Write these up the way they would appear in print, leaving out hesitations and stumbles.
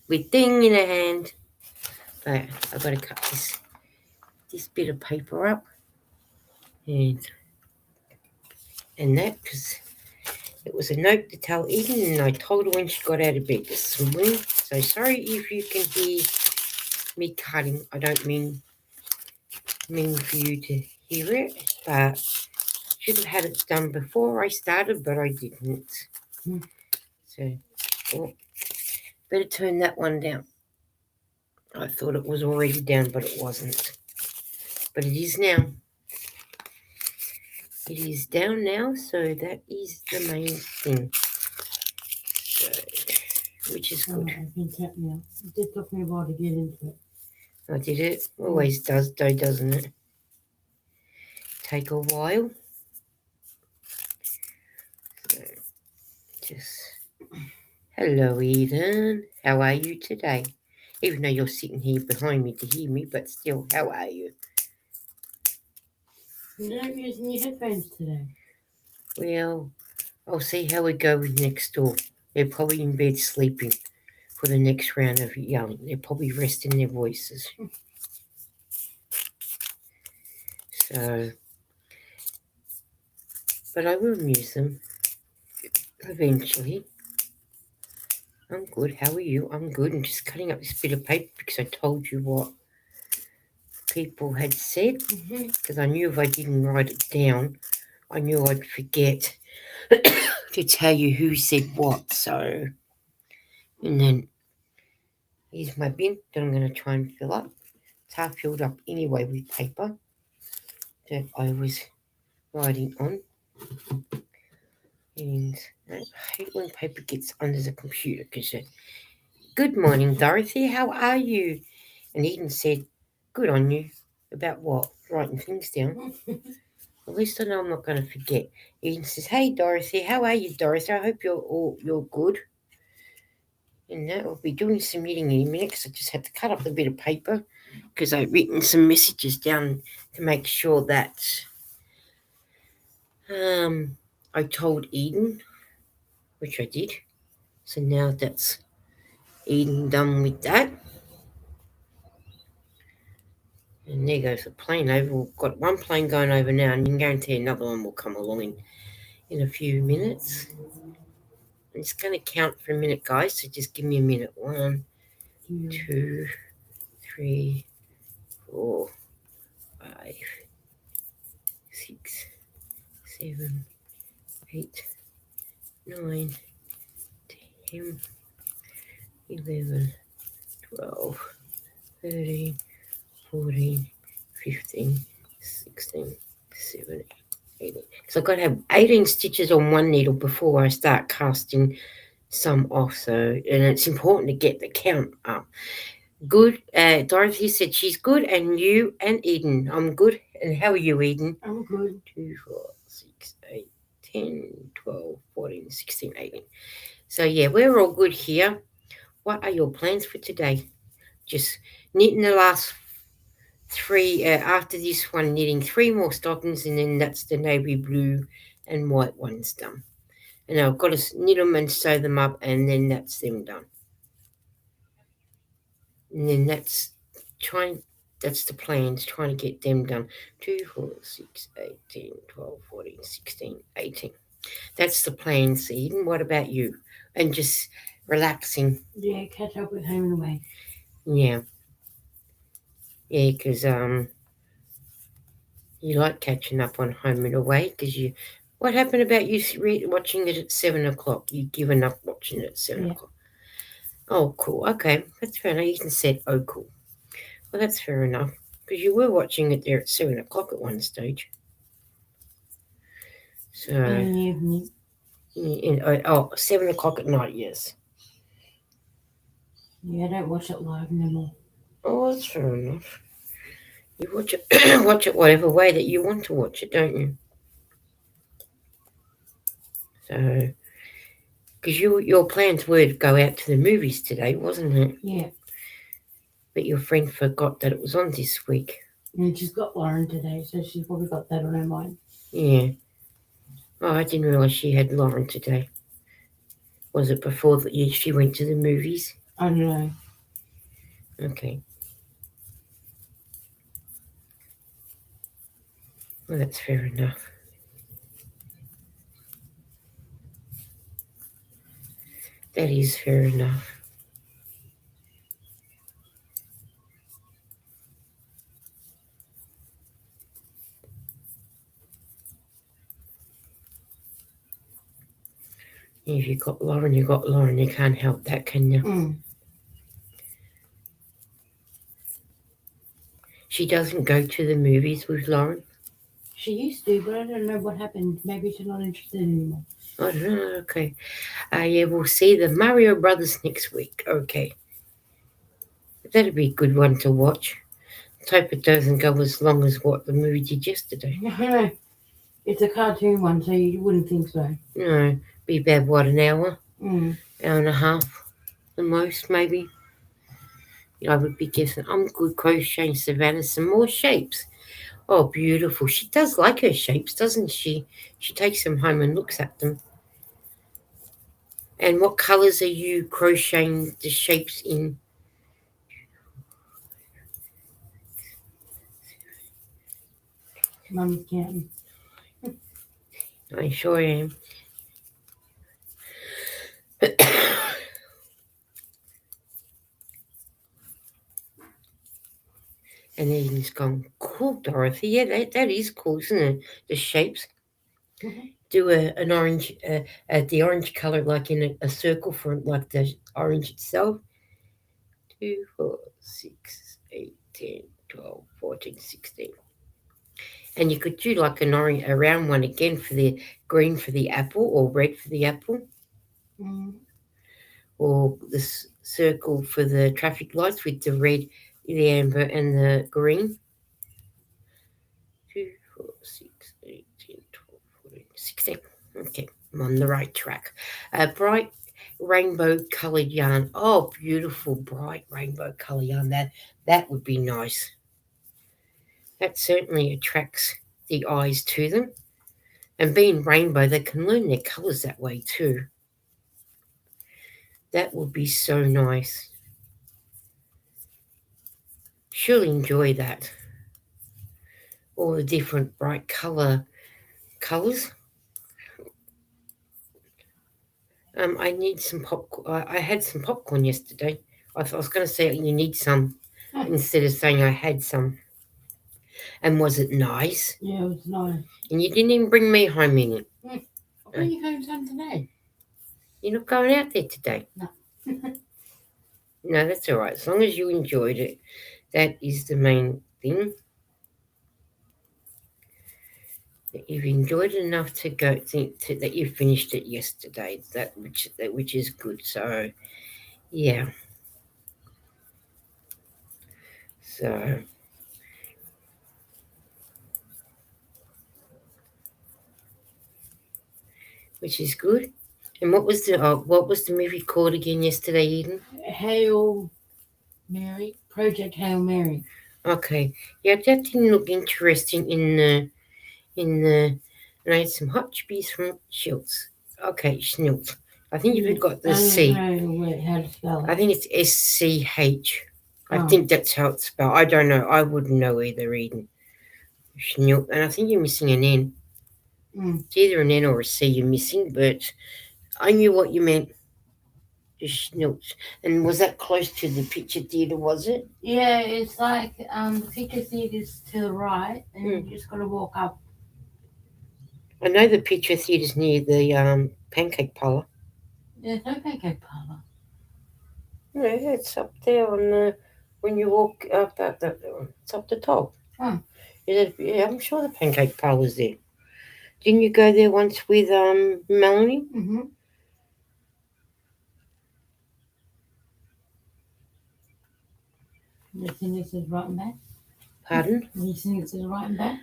with thing in a hand. But I've got to cut this bit of paper up and that because it was a note to tell Eden, and I told her when she got out of bed this morning. So sorry if you can hear me cutting. I don't mean for you to hear it, but should have had it done before I started, but I didn't. So, better turn that one down. I thought it was already down, but it wasn't. But it is now. It is down now, so that is the main thing. So, which is good. I think that now. It did took me a while to get into it. I did it. Always does, though, doesn't it? Take a while. So, just hello, Eden. How are you today? Even though you're sitting here behind me to hear me, but still, how are you? You're not using your headphones today. Well, I'll see how we go with next door. They're probably in bed sleeping for the next round of yelling. They're probably resting their voices. So, but I will amuse them eventually. I'm good. How are you? I'm good. I'm just cutting up this bit of paper because I told you what people had said. Because I knew if I didn't write it down, I knew I'd forget to tell you who said what. So, and then here's my bin that I'm going to try and fill up. It's half filled up anyway with paper that I was writing on. And I hate when paper gets under the computer because good morning, Dorothy. How are you? And Eden said, good on you. About what? Writing things down. At least I know I'm not going to forget. Eden says, hey, Dorothy. How are you, Dorothy? I hope you're good. And that will be doing some knitting in a minute because I just had to cut up a bit of paper because I've written some messages down to make sure that I told Eden, which I did. So now that's Eden done with that. And there goes the plane over. We've got one plane going over now, and you can guarantee another one will come along in a few minutes. I'm just going to count for a minute, guys, so just give me a minute. 1, 2, 3, 4, 5, 6, 7, 8, 9, 10, 11, 12, 13, 14, 15, 16, 17, 18. So I've got to have 18 stitches on one needle before I start casting some off. So, and it's important to get the count up. Good. Dorothy said she's good, and you and Eden. I'm good. And how are you, Eden? I'm good. 2, 4, 6, 8, 10, 12, 14, 16, 18. So yeah, we're all good here. What are your plans for today? Just knitting the last 3 after this one, knitting 3 more stockings, and then that's the navy blue and white ones done. And I've got to knit them and sew them up, and then that's them done. And then that's the plans, trying to get them done. 2, 4, 6, 8, 10, 12, 14, 16, 18. That's the plans, Eden. What about you? And just relaxing. Yeah, catch up with Home and Away. Yeah. Yeah, because you like catching up on Home and Away because you. What happened about you watching it at 7 o'clock? You given up watching it at 7 o'clock. Oh, cool. Okay, that's fair enough. You can say, oh, cool. Well, that's fair enough because you were watching it there at 7 o'clock at one stage. So. In the evening. 7 o'clock at night, yes. Yeah, I don't watch it live anymore. Oh, that's fair enough. You watch it, watch it whatever way that you want to watch it, don't you? So, because your plans were to go out to the movies today, wasn't it? Yeah. But your friend forgot that it was on this week. And she's got Lauren today, so she's probably got that on her mind. Yeah. Oh, I didn't realise she had Lauren today. Was it before that she went to the movies? I don't know. Okay. Well, that's fair enough. That is fair enough. If you got Lauren, you got Lauren. You can't help that, can you? Mm. She doesn't go to the movies with Lauren. She used to, but I don't know what happened. Maybe she's not interested anymore. I don't know. Okay. Yeah, we'll see the Mario Brothers next week. Okay. That'd be a good one to watch. Let's hope it doesn't go as long as what the movie did yesterday. I know. It's a cartoon one, so you wouldn't think so. No, be about what, an hour? Mm. Hour and a half? The most, maybe? I would be guessing. I'm good crocheting Savannah some more shapes. Oh, beautiful. She does like her shapes, doesn't she? She takes them home and looks at them. And what colours are you crocheting the shapes in? Mum's counting. I sure am. And then he's gone, cool, Dorothy. Yeah, that is cool, isn't it? The shapes. Mm-hmm. Do an orange, the orange color like in a circle for like the orange itself. 2, 4, 6, 8, 10, 12, 14, 16. And you could do like an orange, a round one again for the green for the apple or red for the apple, Mm. or the circle for the traffic lights with the red, the amber, and the green. 2, 4, 6, 8, 10, 12, 14, 16. Okay, I'm on the right track. Bright rainbow coloured yarn. Oh, beautiful bright rainbow colour yarn. That would be nice. That certainly attracts the eyes to them. And being rainbow, they can learn their colours that way too. That would be so nice. She'll enjoy that. All the different bright colours. I need some popcorn. I had some popcorn yesterday. I was going to say you need some instead of saying I had some. And was it nice? Yeah, it was nice. And you didn't even bring me home in it. Where are you going home today? You're not going out there today. No. No, that's all right. As long as you enjoyed it, that is the main thing. That you've enjoyed it enough to go that you finished it yesterday. Which is good. So, yeah. So, which is good. And what was the movie called again yesterday, Eden? Hail Mary. Project Hail Mary. Okay. Yeah, that didn't look interesting in the. And I had some hot chippies from Schultz. Okay, Schniltz. I think you've got the C. I don't know how to spell it. I think it's SCH. I Oh. think that's how it's spelled. I don't know. I wouldn't know either, Eden. Schniltz. And I think you're missing an N. Mm. It's either an N or a C you're missing, but I knew what you meant. Just Schniltz. And was that close to the picture theatre, was it? Yeah, it's like the picture theatre's to the right, and you just got to walk up. I know the picture theatre's near the pancake parlour. There's no pancake parlour. Yeah, it's up there on the when you walk up that it's up the top. Oh. Yeah, I'm sure the pancake parlour's there. Didn't you go there once with Melanie? Mm-hmm. You think it says right and back? Pardon? You think it says right and back?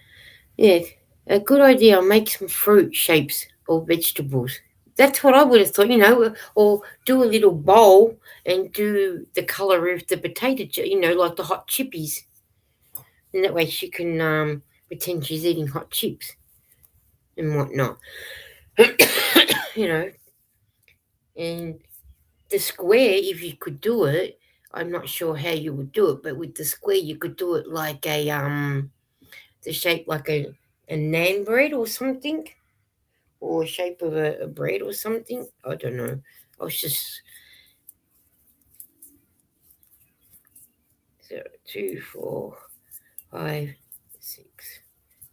Yeah, a good idea. I'll make some fruit shapes or vegetables. That's what I would have thought, or do a little bowl and do the colour of the potato, like the hot chippies. And that way she can pretend she's eating hot chips and whatnot. And the square, if you could do it, I'm not sure how you would do it, but with the square you could do it like the shape like a nan bread or something, or shape of a bread or something. I don't know. I was just 0, 2, 4, 5, 6,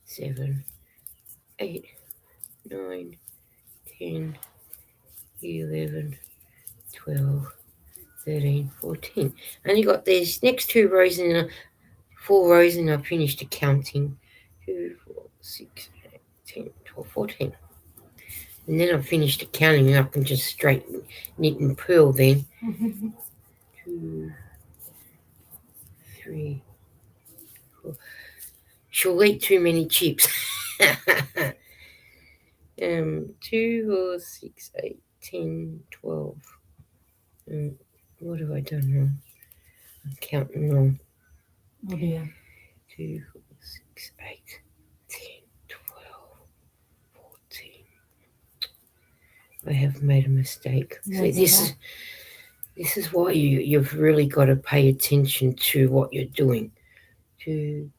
7, 8, 9, 10, 11, 12, 13, 14. And you got these next 2 rows and 4 rows, and I finished the counting. 2, 4, 6, 8, 10, 12, 14. And then I finished the counting, and I can just straight knit and purl then. 2, 3, 4. She'll eat too many chips. 2, 4, 6, 8, 10, 12. What have I done wrong? I'm counting wrong. Oh dear. 2, 4, 6, 8, 10, 12, 14. I have made a mistake. So this is why you've really got to pay attention to what you're doing. 2,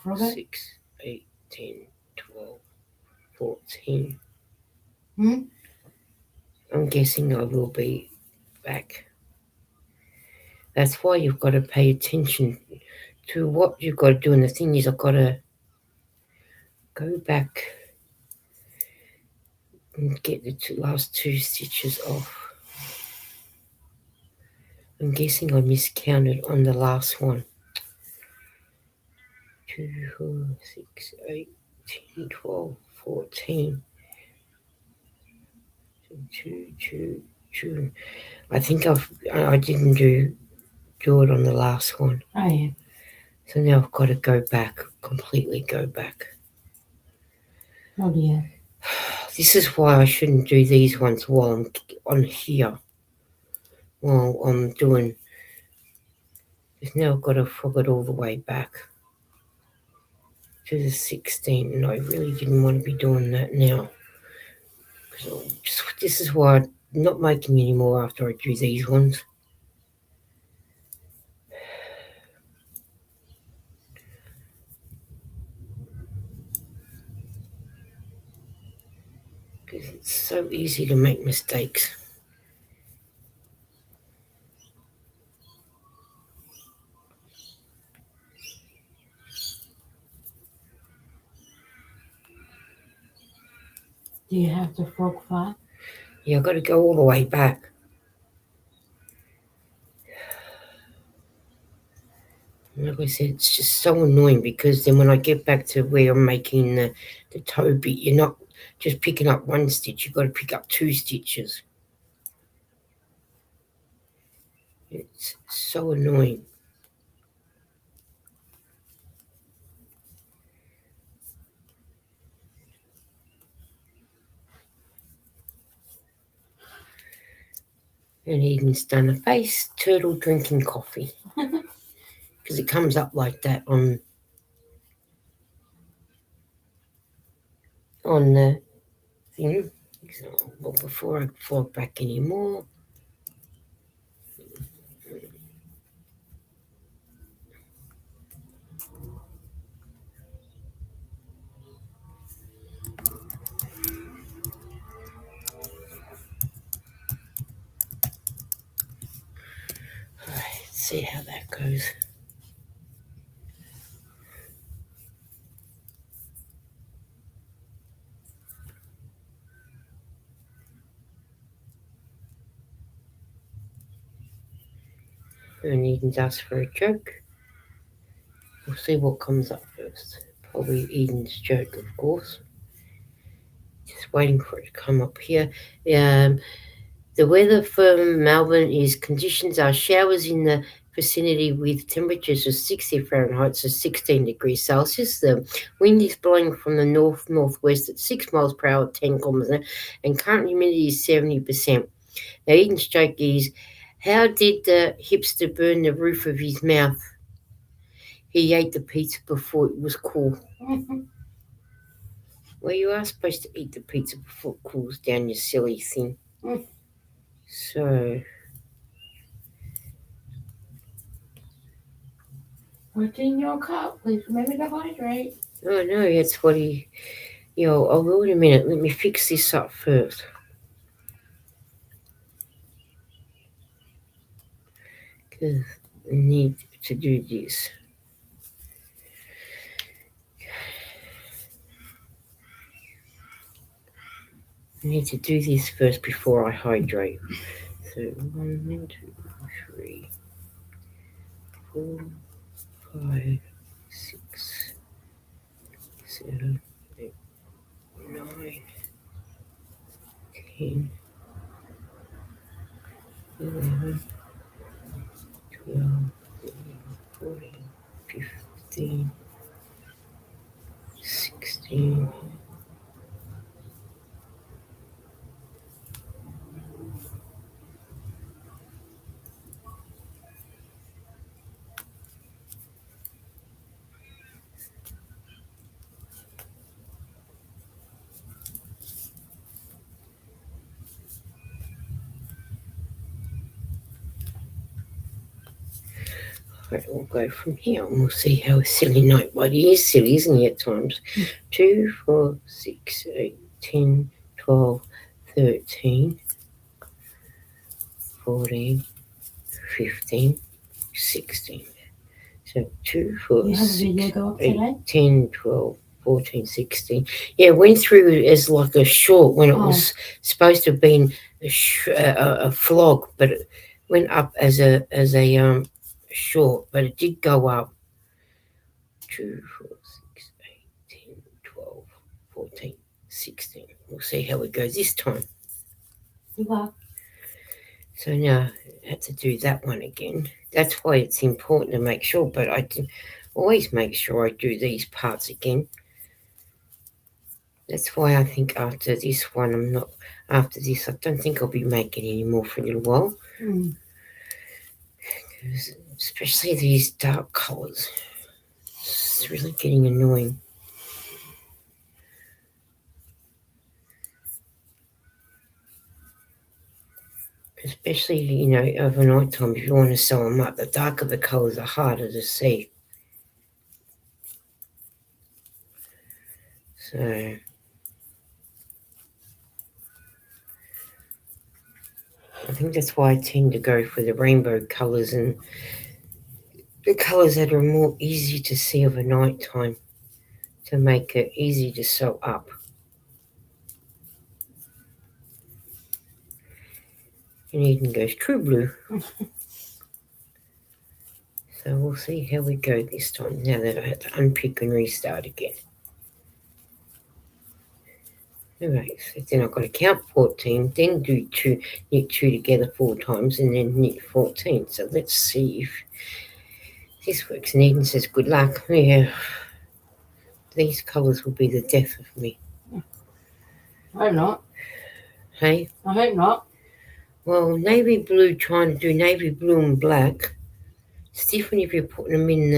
4, 6, 8, 10, 12, 14. I'm guessing I will be back. That's why you've got to pay attention to what you've got to do. And the thing is, I've got to go back and get the last 2 stitches off. I'm guessing I miscounted on the last one. 2, 4, 6, 8, 10, 12, 14. 2, 2, 2. I think I didn't do it on the last one. Oh yeah. So now I've got to go back, completely go back. Oh dear. This is why I shouldn't do these ones while I'm on here. While I'm doing, because now I've got to frog it all the way back to the 16, and I really didn't want to be doing that now. This is why I'm not making any more after I do these ones. Because it's so easy to make mistakes. Do you have the frog far? Yeah, I've got to go all the way back. Like I said, it's just so annoying, because then when I get back to where I'm making the toe bit, you're not just picking up 1 stitch, you've got to pick up 2 stitches. It's so annoying. And Eden's done a face turtle drinking coffee, because it comes up like that on the thing. So, well, before I flog back anymore, let's see how that goes. And Eden's asked for a joke. We'll see what comes up first. Probably Eden's joke, of course. Just waiting for it to come up here. The weather for Melbourne is conditions are showers in the vicinity with temperatures of 60 Fahrenheit, so 16 degrees Celsius. The wind is blowing from the north-northwest at 6 miles per hour, 10 kilometres an hour, and current humidity is 70%. Now, Eden's joke is, how did the hipster burn the roof of his mouth? He ate the pizza before it was cool. Well, you are supposed to eat the pizza before it cools down, you silly thing. So, What's in your cup? Please remember to hydrate. oh no, that's what he. Yo, oh, wait a minute. Let me fix this up first. Because I need to do this. I need to do this first before I hydrate. So 1, 2, 3, 4, 5, 6, 7, 8, 9, 10, 11, 12, 14, 15, 16. Right, we'll go from here and we'll see how silly nobody is silly, isn't he, at times? 2, 4, 6, 8, 10, 12, 13, 14, 15, 16. So 2, 4, You have a video 6, go up 8, today? 10, 12, 14, 16. Yeah, it went through as like a short when it was supposed to have been a vlog, but it went up as a short, but it did go up 2, 4, 6, 8, 10, 12, 14, 16. We'll see how it goes this time. Goodbye. So now I had to do that one again. That's why it's important to make sure, but I always make sure I do these parts again. That's why I think after this one, after this, I don't think I'll be making any more for a little while. Especially these dark colours. It's really getting annoying. Especially, overnight time, if you want to sew them up, the darker the colours, the harder to see. So, I think that's why I tend to go for the rainbow colours and the colours that are more easy to see over night time to make it easy to sew up. And Eden goes true blue. So we'll see how we go this time now that I have to unpick and restart again. Alright, so then I've got to count 14, then knit 2 together 4 times and then knit 14. So let's see if this works. And Eden says good luck. Yeah, these colours will be the death of me. I hope not. Hey? I hope not. Well, navy blue, trying to do navy blue and black. It's different if you're putting them in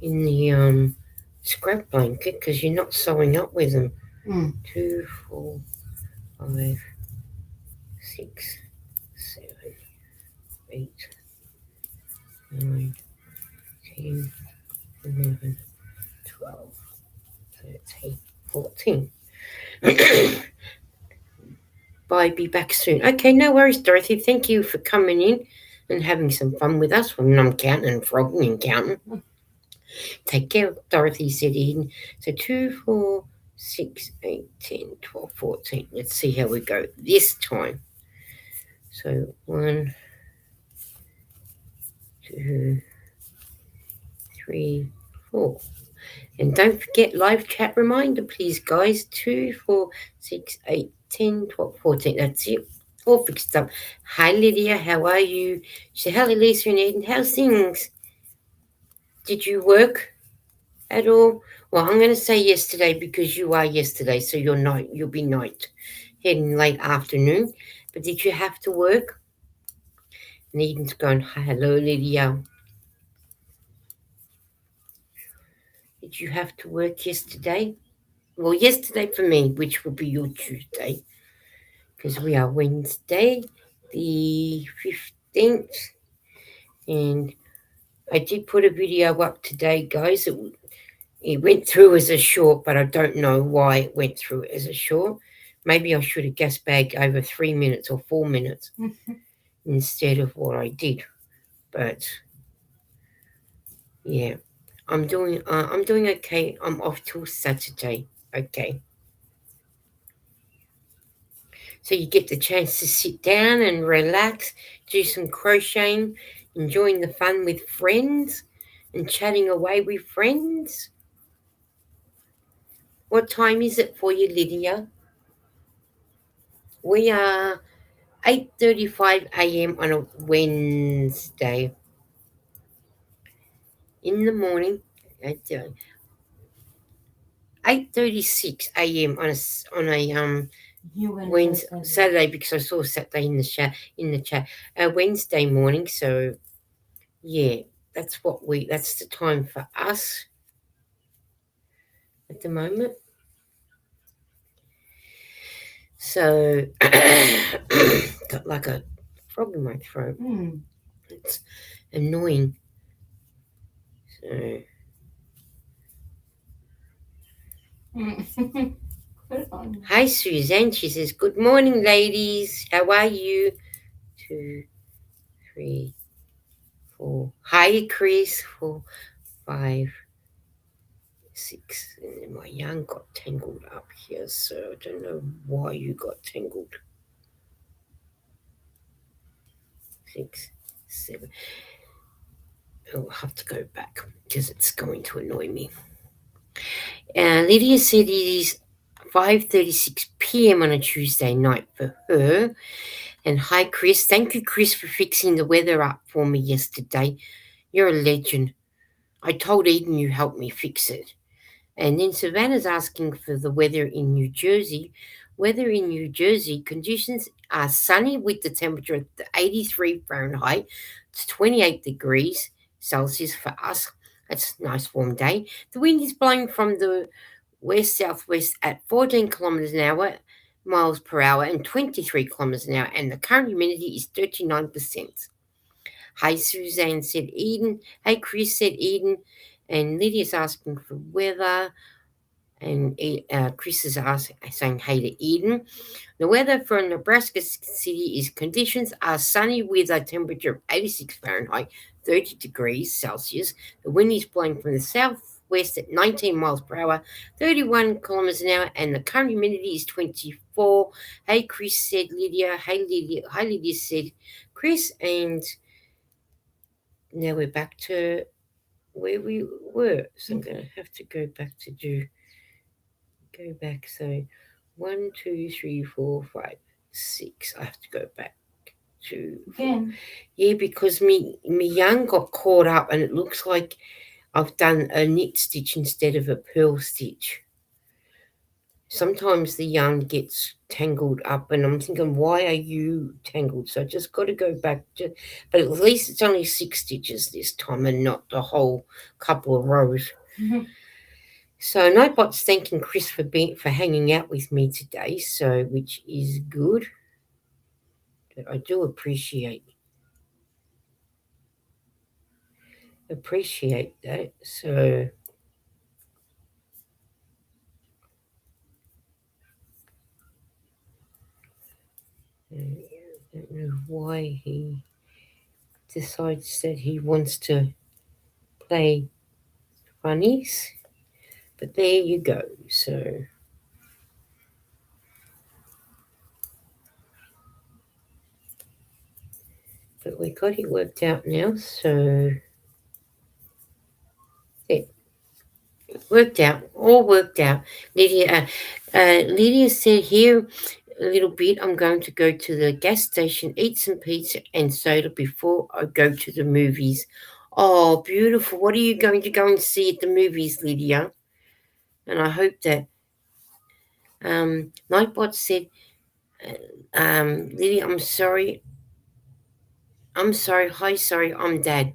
the scrap blanket because you're not sewing up with them. 2, 4, 5, 6, 7, 8, 9, 10, 11, 12, 13, 14. Bye, be back soon. Okay, no worries, Dorothy. Thank you for coming in and having some fun with us when I'm counting and frogging and counting. Take care, Dorothy, said Eden. So 2, 4, 6, 8, 10, 12, 14. Let's see how we go this time. So 1, 2, 3, 4. And don't forget live chat reminder, please, guys. 2, 4, 6, 8, 10, 12, 14. That's it. All fixed up. Hi, Lydia. How are you? She said, hello, Lisa and Eden. How's things? Did you work at all? Well, I'm going to say yesterday because you are yesterday, so you'll be night, heading late afternoon. But did you have to work? And Eden's going, hello, Lydia. Did you have to work yesterday? Well, yesterday for me, which will be your Tuesday, because we are Wednesday. the 15th, and I did put a video up today, guys. It went through as a short, but I don't know why it went through as a short. Maybe I should have gas bagged over 3 minutes or 4 minutes instead of what I did. But yeah, I'm doing okay. I'm off till Saturday. Okay, so you get the chance to sit down and relax, do some crocheting, enjoying the fun with friends, and chatting away with friends. What time is it for you, Lydia? We are 8:35 a.m. on a Wednesday in the morning. At 8:36 a.m. on a You went Wednesday Thursday. Saturday, because I saw Saturday in the chat. Wednesday morning. So yeah, that's the time for us at the moment. So got like a frog in my throat. It's annoying. So Put it on. hi Suzanne, she says, good morning ladies. How are you? 2, 3, 4. Hi Chris. 4, 5, 6. And my yarn got tangled up here, so I don't know why you got tangled. 6, 7. I'll have to go back because it's going to annoy me. Lydia said it is 5:36 p.m. on a Tuesday night for her. And hi, Chris. Thank you, Chris, for fixing the weather up for me yesterday. You're a legend. I told Eden you helped me fix it. And then Savannah's asking for the weather in New Jersey. Weather in New Jersey, conditions are sunny with the temperature at 83 Fahrenheit to 28 degrees Celsius for us. That's a nice warm day. The wind is blowing from the west southwest at 14 kilometers an hour, miles per hour, and 23 kilometers an hour, and the current humidity is 39%. Hi, Suzanne, said Eden. Hey, Chris, said Eden. And Lydia's asking for weather. And Chris is saying hey to Eden. The weather for Nebraska City is conditions are sunny with a temperature of 86 Fahrenheit, 30 degrees Celsius. The wind is blowing from the southwest at 19 miles per hour, 31 kilometers an hour, and the current humidity is 24. Hey, Chris, said Lydia. Hey, Lydia. Hi, Lydia, said Chris. And now we're back to where we were. So I'm going to have to go back to go back. So 1, 2, 3, 4, 5, 6. I have to go back to Again. Yeah, because me yarn got caught up, and it looks like I've done a knit stitch instead of a purl stitch. Sometimes the yarn gets tangled up, and I'm thinking, why are you tangled? So I just got to go back to, but at least it's only 6 stitches this time and not the whole couple of rows. So Nightbot's thanking Chris for hanging out with me today, so which is good. I do appreciate that. So I don't know why he decides that he wants to play funnies, but there you go. So but we got it worked out now, so it all worked out. Lydia said here a little bit. I'm going to go to the gas station, eat some pizza and soda before I go to the movies. Oh, beautiful. What are you going to go and see at the movies, Lydia? And I hope that Nightbot said, Lydia, I'm sorry. Hi, sorry, I'm Dad.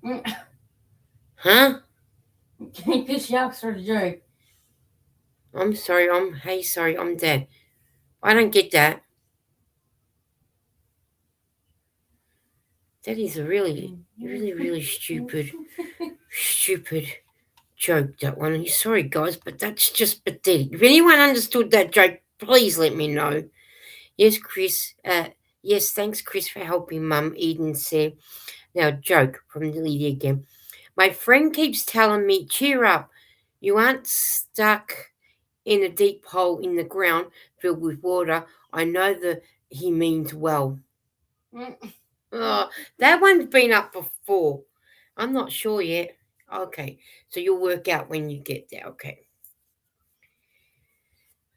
Huh? Because she asked for a joke. I'm sorry, I'm, hey, sorry, I'm Dad. I don't get that. That is a really, really stupid joke, that one. Sorry, guys, but that's just pathetic. If anyone understood that joke, please let me know. Yes, Chris. Yes, thanks, Chris, for helping Mum. Eden said. Now, joke from the lady again. My friend keeps telling me, cheer up. You aren't stuck in a deep hole in the ground filled with water. I know that he means well. Oh, that one's been up before. I'm not sure yet. Okay, so you'll work out when you get there. Okay.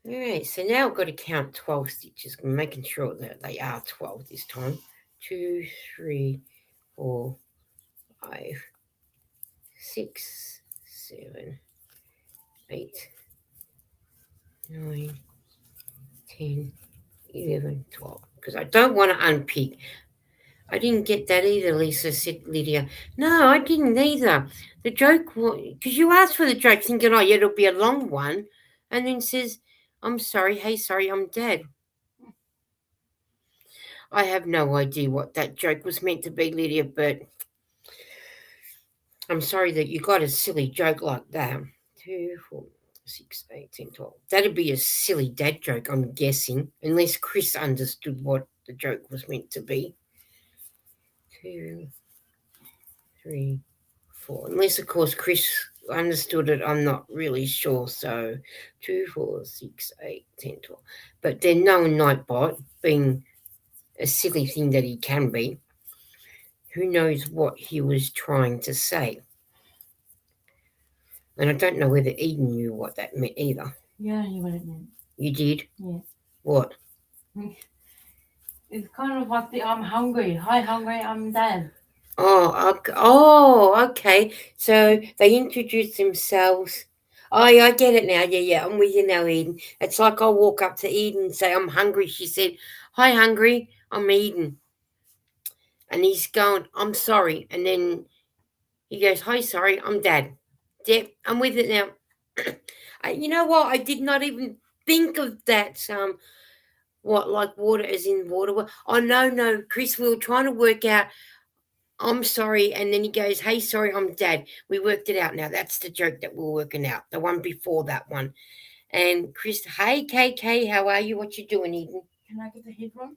All right, so now I've got to count 12 stitches. I'm making sure that they are 12 this time. 2, 3, 4, 5, 6, 7, 8, 9, 10, 11, 12. Because I don't want to unpick. I didn't get that either, Lisa, said Lydia. No, I didn't either. The joke was, because you asked for the joke thinking, oh, yeah, it'll be a long one. And then says, I'm sorry, hey, sorry, I'm dead. I have no idea what that joke was meant to be, Lydia, but I'm sorry that you got a silly joke like that. 2, 4, 6, 8, 10, 12. That'd be a silly dad joke, I'm guessing, unless Chris understood what the joke was meant to be. 2, 3, 4. Unless, of course, Chris understood it, I'm not really sure. So 2, 4, 6, 8, 10, 12. But then knowing Nightbot being a silly thing that he can be, who knows what he was trying to say. And I don't know whether Eden knew what that meant either. Yeah, I knew what it meant. You did? Yeah. What? It's kind of like the I'm hungry. Hi, hungry, I'm dead. Oh, okay. So they introduce themselves. Oh, yeah, I get it now. Yeah, I'm with you now, Eden. It's like I walk up to Eden and say, I'm hungry. She said, hi, hungry. I'm Eden. And he's going, I'm sorry. And then he goes, hi, sorry. I'm Dad. Yep, I'm with it now. You know what? I did not even think of that. What, like water as in water? Oh, no, Chris, we were trying to work out I'm sorry. And then he goes, hey, sorry, I'm Dad. We worked it out now. That's the joke that we're working out. The one before that one. And Chris, hey, KK, how are you? What you doing, Eden? Can I get the headroom?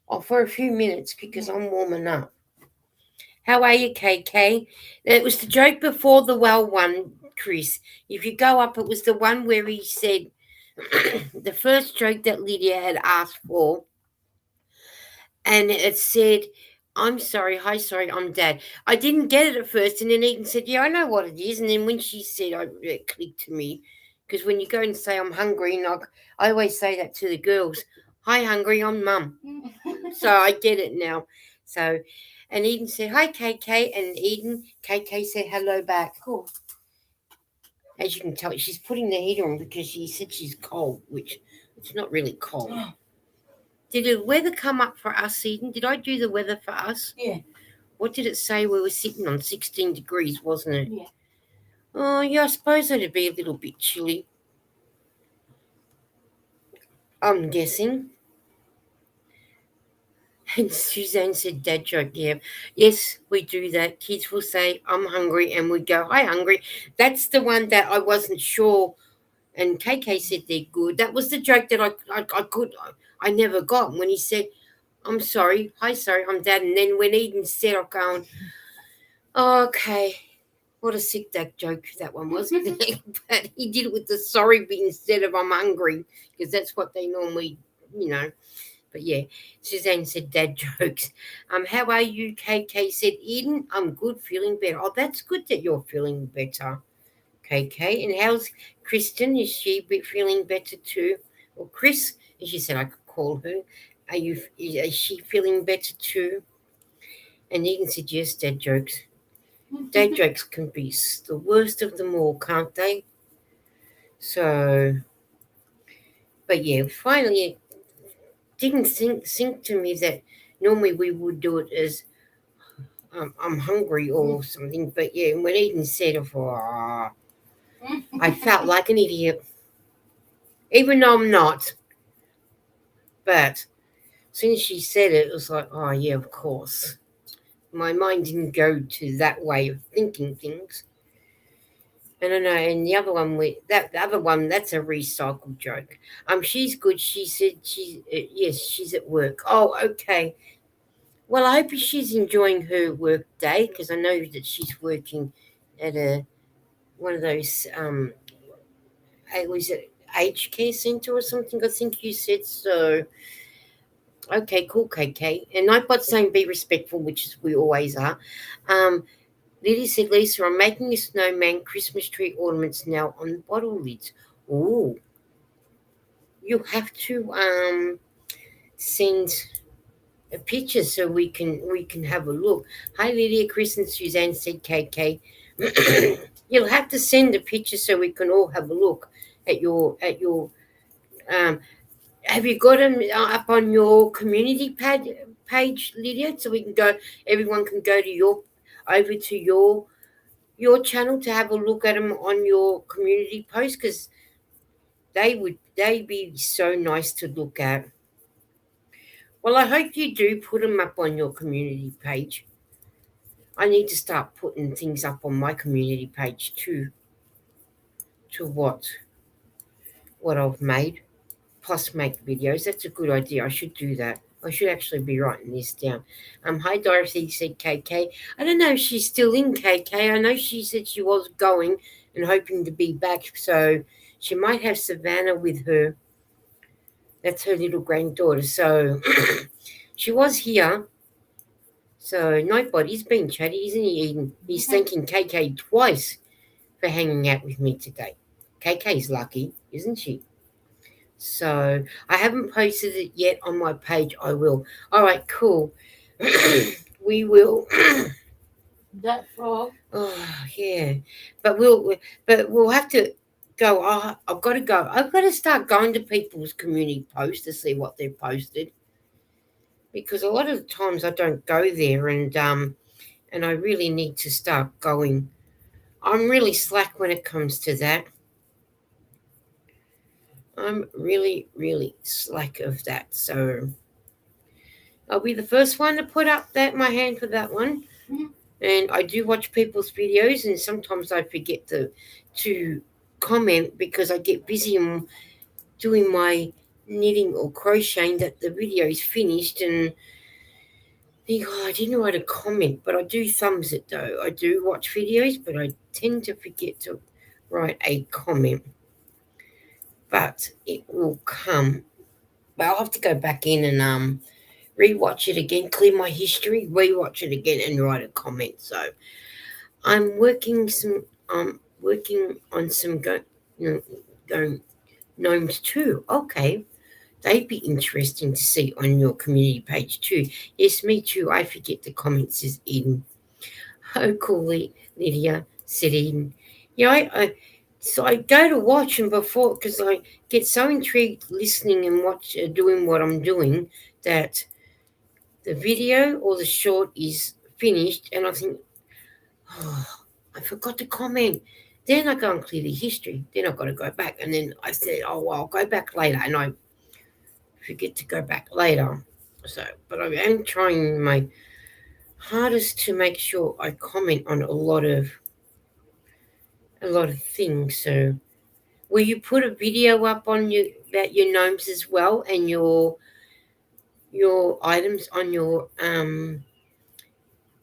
Oh, for a few minutes because I'm warming up. How are you, KK? It was the joke before the well one, Chris. If you go up, it was the one where he said the first joke that Lydia had asked for. And it said, I'm sorry, hi, sorry, I'm Dad. I didn't get it at first, and then Eden said, yeah, I know what it is. And then when she said, it clicked to me. Because when you go and say, I'm hungry, and I always say that to the girls, hi, hungry, I'm Mum. So I get it now. So, and Eden said, hi, KK. And KK said hello back. Cool. As you can tell, she's putting the heater on because she said she's cold, which it's not really cold. Did the weather come up for us, Eden? Did I do the weather for us? Yeah. What did it say? We were sitting on 16 degrees, wasn't it? Yeah. Oh, yeah, I suppose it'd be a little bit chilly. I'm guessing. And Suzanne said, Dad joke, yeah. Yes, we do that. Kids will say, I'm hungry, and we go, hi, hungry. That's the one that I wasn't sure. And KK said they're good. That was the joke that I never got when he said, I'm sorry, hi, sorry, I'm Dad. And then when Eden said, I'm going, oh, okay. What a sick dad joke that one was. But he did it with the sorry bit instead of I'm hungry, because that's what they normally, you know. But yeah, Suzanne said dad jokes. How are you? KK said, Eden, I'm good, feeling better. Oh, that's good that you're feeling better, KK. And how's Kristen? Is she feeling better too? Or Chris, as she said, I could call her. Is she feeling better too? And Eden said, yes, dad jokes. Dad jokes can be the worst of them all, can't they? So, but yeah, finally it didn't sink to me that normally we would do it as I'm hungry or something. But yeah, when Eden said, oh, I felt like an idiot, even though I'm not. But as soon as she said it, it was like, oh yeah, of course. my mind didn't go to that way of thinking things. I don't know. And the other one, the other one, that's a recycled joke. She's good. She said she's yes, she's at work. Oh, okay. Well, I hope she's enjoying her work day because I know that she's working at a one of those was it aged care center or something? I think you said so. Okay, cool, KK. And I but saying be respectful, which is we always are. Um, Lily said, Lisa, I'm making a snowman Christmas tree ornaments now on bottle lids. Oh, you have to send a picture so we can have a look. Hi Lydia, Chris and Suzanne said KK. You'll have to send a picture so we can all have a look at your um have you got them up on your community page, Lydia, so we can go everyone can go to your over to your channel to have a look at them on your community post because they be so nice to look at. Well, I hope you do put them up on your community page. I need to start putting things up on my community page too, to what I've made, plus make videos. That's a good idea. I should do that. I should actually be writing this down. Hi Dorothy said KK. I don't know if she's still in KK. I know she said she was going and hoping to be back, so she might have Savannah with her. That's her little granddaughter. So she was here. So nobody's been chatty, isn't he, Eden? He's thanking KK twice for hanging out with me today. KK's lucky, isn't she? So I haven't posted it yet on my page. I will. All right, cool. We will. That frog. Oh yeah, but we'll have to go. I've got to go. I've got to start going to people's community posts to see what they've posted because a lot of the times I don't go there, and I really need to start going. I'm really slack when it comes to that. I'm really, really slack of that. So I'll be the first one to put up that my hand for that one. Mhm. And I do watch people's videos, and sometimes I forget to comment because I get busy and doing my knitting or crocheting that the video is finished and think, oh, I didn't write a comment, but I do thumbs it though. I do watch videos, but I tend to forget to write a comment. But it will come. But I'll have to go back in and rewatch it again, clear my history, rewatch it again, and write a comment. So I'm working on some go gnomes too. Okay, they'd be interesting to see on your community page too. Yes, me too. I forget the comments is in. Oh, cool, Lydia said Eden. Yeah, so I go to watch and before because I get so intrigued listening and watch doing what I'm doing that the video or the short is finished and I think, oh, I forgot to comment. Then I go and clear the history. Then I've got to go back and then I said, oh, well, I'll go back later and I forget to go back later. So, but I am trying my hardest to make sure I comment on a lot of things. So, will you put a video up on you about your gnomes as well and your items on your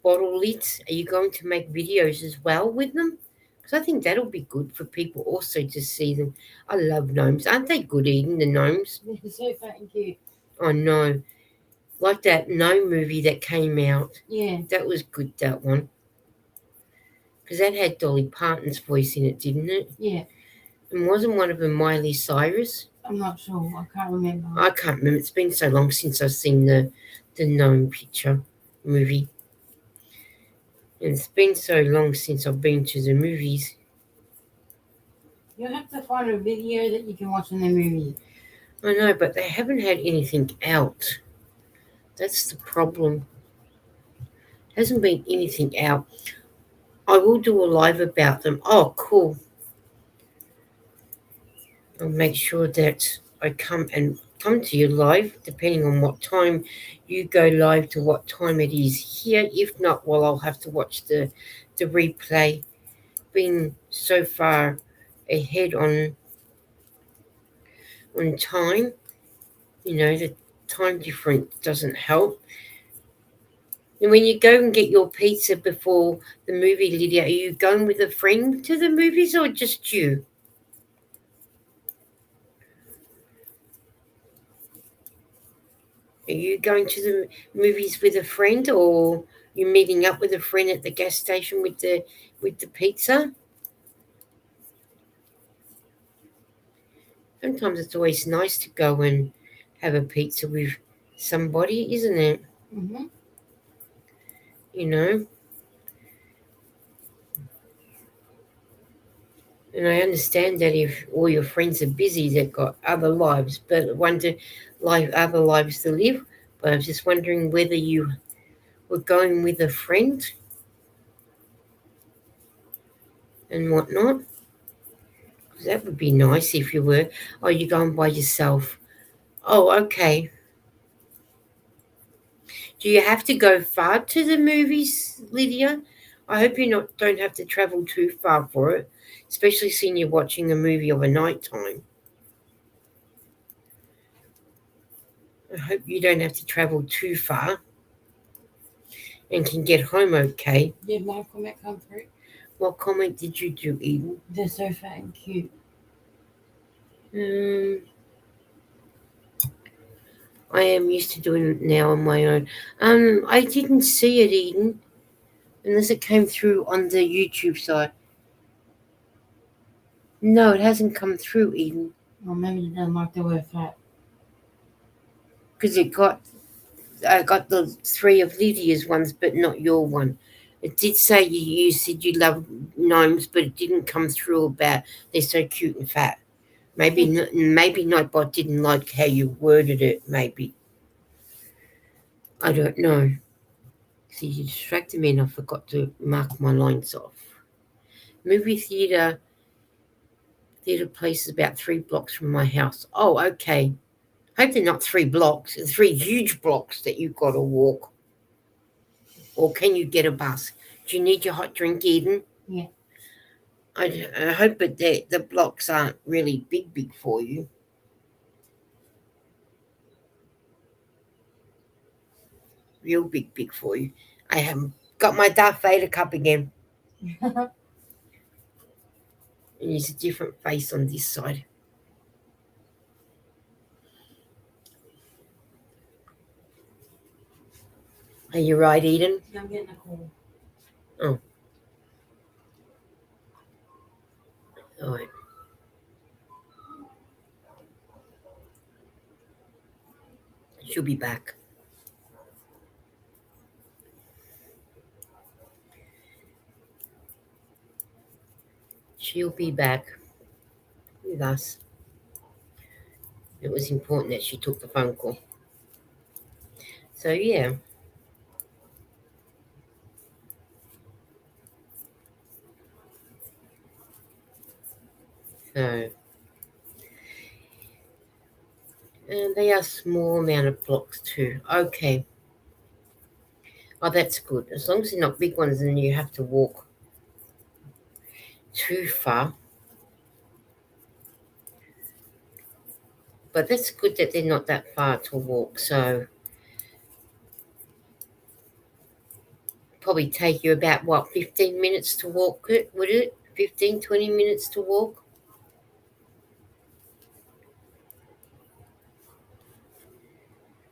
bottle lids? Are you going to make videos as well with them? Because I think that'll be good for people also to see them. I love gnomes. Aren't they good, Eden, the gnomes? They're so fat and cute. I know. Like that gnome movie that came out. Yeah. That was good, that one. Because that had Dolly Parton's voice in it, didn't it? Yeah. And wasn't one of them Miley Cyrus? I'm not sure. I can't remember. I can't remember. It's been so long since I've seen the gnome picture movie. And it's been so long since I've been to the movies. You'll have to find a video that you can watch in the movie. I know, but they haven't had anything out. That's the problem. Hasn't been anything out. I will do a live about them. Oh, cool. I'll make sure that I come and come to you live, depending on what time you go live to what time it is here. If not, well, I'll have to watch the replay. Being so far ahead on time, the time difference doesn't help. And when you go and get your pizza before the movie, Lydia, are you going with a friend to the movies or just you? Are you going to the movies with a friend, or you meeting up with a friend at the gas station with the pizza? Sometimes it's always nice to go and have a pizza with somebody, isn't it? Mhm. You know, and I understand that if all your friends are busy, they've got other lives, but other lives to live. But I was just wondering whether you were going with a friend and whatnot. 'Cause that would be nice if you were. Oh, you're going by yourself. Oh, okay. Do you have to go far to the movies, Lydia? I hope you don't have to travel too far for it, especially seeing you're watching a movie of a night time. I hope you don't have to travel too far and can get home okay. Did my comment come through? What comment did you do, Eden? They're so fat and cute. Um, I am used to doing it now on my own. I didn't see it, Eden, unless it came through on the YouTube side. No, it hasn't come through, Eden, Or maybe they didn't like the word fat. because I got the three of Lydia's ones, but not your one. It did say you said you love gnomes, but it didn't come through about they're so cute and fat. Maybe Nightbot didn't like how you worded it. Maybe I don't know. See, you distracted me, and I forgot to mark my lines off. Movie theater place is about 3 blocks from my house. Oh, okay. Hope they're not 3 blocks. 3 huge blocks that you've got to walk. Or can you get a bus? Do you need your hot drink, Eden? Yeah. I hope that the blocks aren't really big for you. Real big for you. I have got my Darth Vader cup again. And it's a different face on this side. Are you right, Eden? I'm getting a call. Oh. All right. She'll be back. She'll be back with us. It was important that she took the phone call. So, yeah. So, and they are small amount of blocks too. Okay. Oh, that's good. As long as they're not big ones and you have to walk too far. But that's good that they're not that far to walk. So, probably take you about, 15 minutes to walk it, would it? 15, 20 minutes to walk?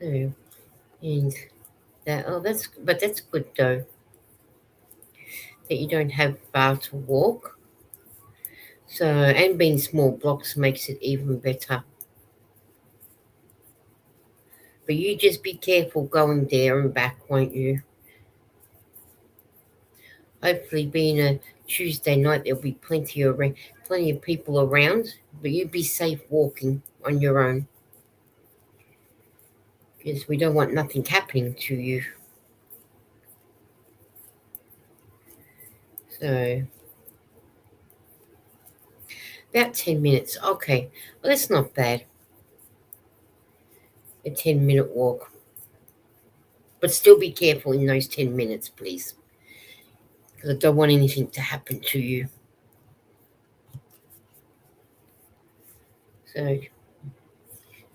Oh, and that's good though, that you don't have far to walk. So, and being small blocks makes it even better. But you just be careful going there and back, won't you? Hopefully, being a Tuesday night, there'll be plenty of people around. But you be safe walking on your own, because we don't want nothing happening to you. So, about 10 minutes. Okay, well, that's not bad. a 10-minute walk. But still be careful in those 10 minutes, please. Because I don't want anything to happen to you. So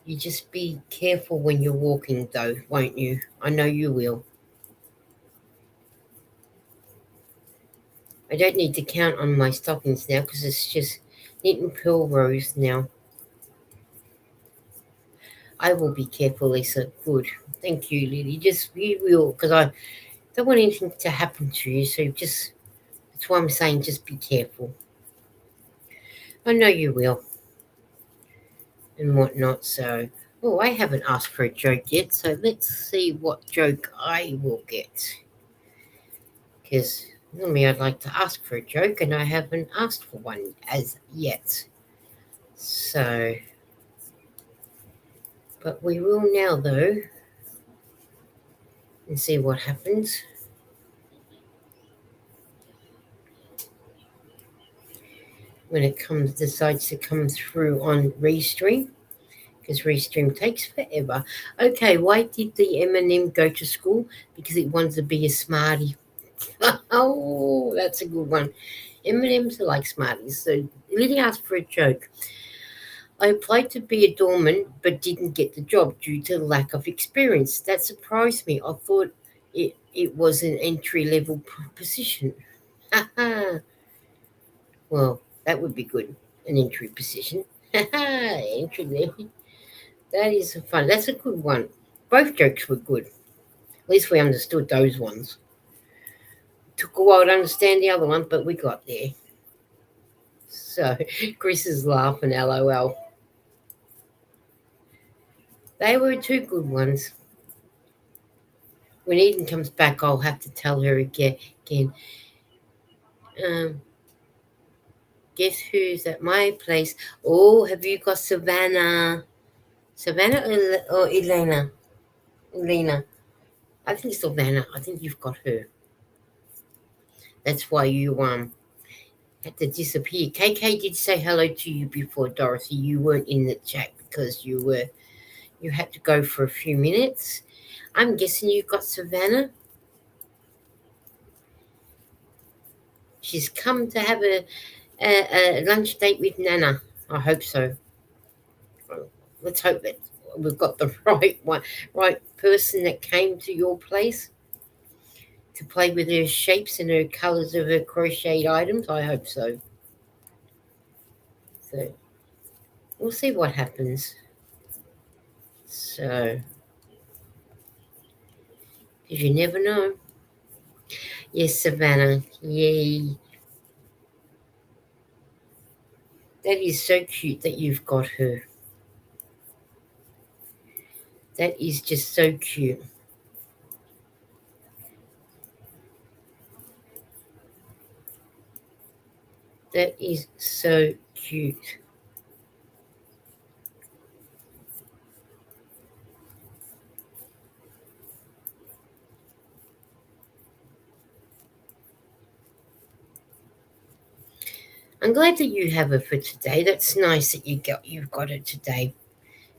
you just be careful when you're walking, though, won't you? I know you will. I don't need to count on my stockings now because it's just knit and purl rows now. I will be careful, Lisa. Good. Thank you, Lily. Just you will, because I don't want anything to happen to you. So just that's why I'm saying just be careful. I know you will, and whatnot. So, oh, I haven't asked for a joke yet. So let's see what joke I will get. Because normally I'd like to ask for a joke, and I haven't asked for one as yet. So, but we will now, though, and see what happens. When it decides to come through on Restream, because Restream takes forever. Okay, why did the M&M go to school? Because it wants to be a smarty. Oh, that's a good one. M&Ms are like smarties. So Lily asked for a joke. I applied to be a doorman but didn't get the job due to lack of experience. That surprised me. I thought it was an entry-level position. Well, that would be good. An entry position. Entry level. That is fun. That's a good one. Both jokes were good. At least we understood those ones. Took a while to understand the other one, but we got there. So Chris is laughing, LOL. They were two good ones. When Eden comes back, I'll have to tell her again. Um, guess who's at my place? Oh, have you got Savannah? Savannah or Elena? Elena. I think Savannah. I think you've got her. That's why you had to disappear. KK did say hello to you before, Dorothy. You weren't in the chat because you had to go for a few minutes. I'm guessing you got Savannah. She's come to have a lunch date with Nana. I hope so. Let's hope that we've got the right person that came to your place to play with her shapes and her colours of her crocheted items. I hope so. So we'll see what happens. So, because you never know. Yes, Savannah. Yay. That is so cute that you've got her. That is just so cute. That is so cute. I'm glad that you have her for today. That's nice that you've got her today.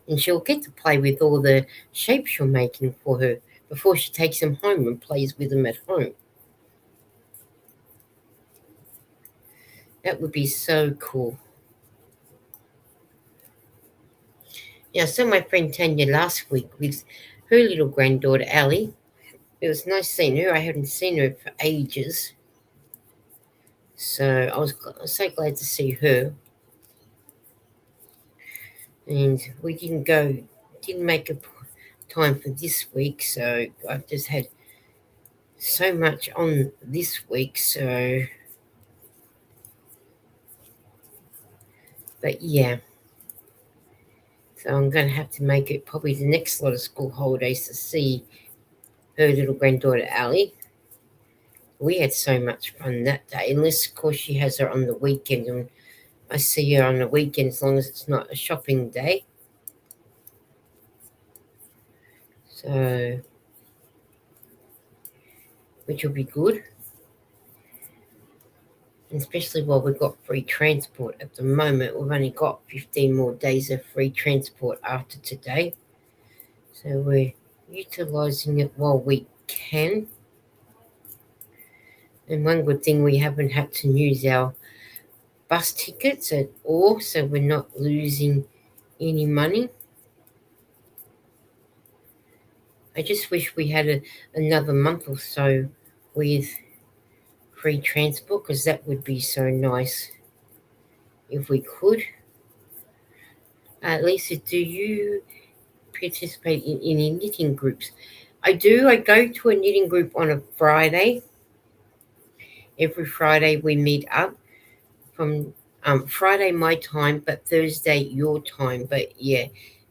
And she'll get to play with all the shapes you're making for her before she takes them home and plays with them at home. That would be so cool. Yeah, I saw my friend Tanya last week with her little granddaughter Allie. It was nice seeing her. I hadn't seen her for ages. So I was so glad to see her. And we didn't make a time for this week. So I've just had so much on this week. So, but yeah. So I'm going to have to make it probably the next lot of school holidays to see her little granddaughter Allie. We had so much fun that day, unless of course she has her on the weekend, and I see her on the weekend as long as it's not a shopping day. So, which will be good, and especially while we've got free transport at the moment. We've only got 15 more days of free transport after today. So we're utilising it while we can. And one good thing, we haven't had to use our bus tickets at all, so we're not losing any money. I just wish we had another month or so with free transport, because that would be so nice if we could. Lisa, do you participate in any knitting groups? I do. I go to a knitting group on a Friday. Every Friday we meet up from Friday my time, but Thursday your time. But yeah,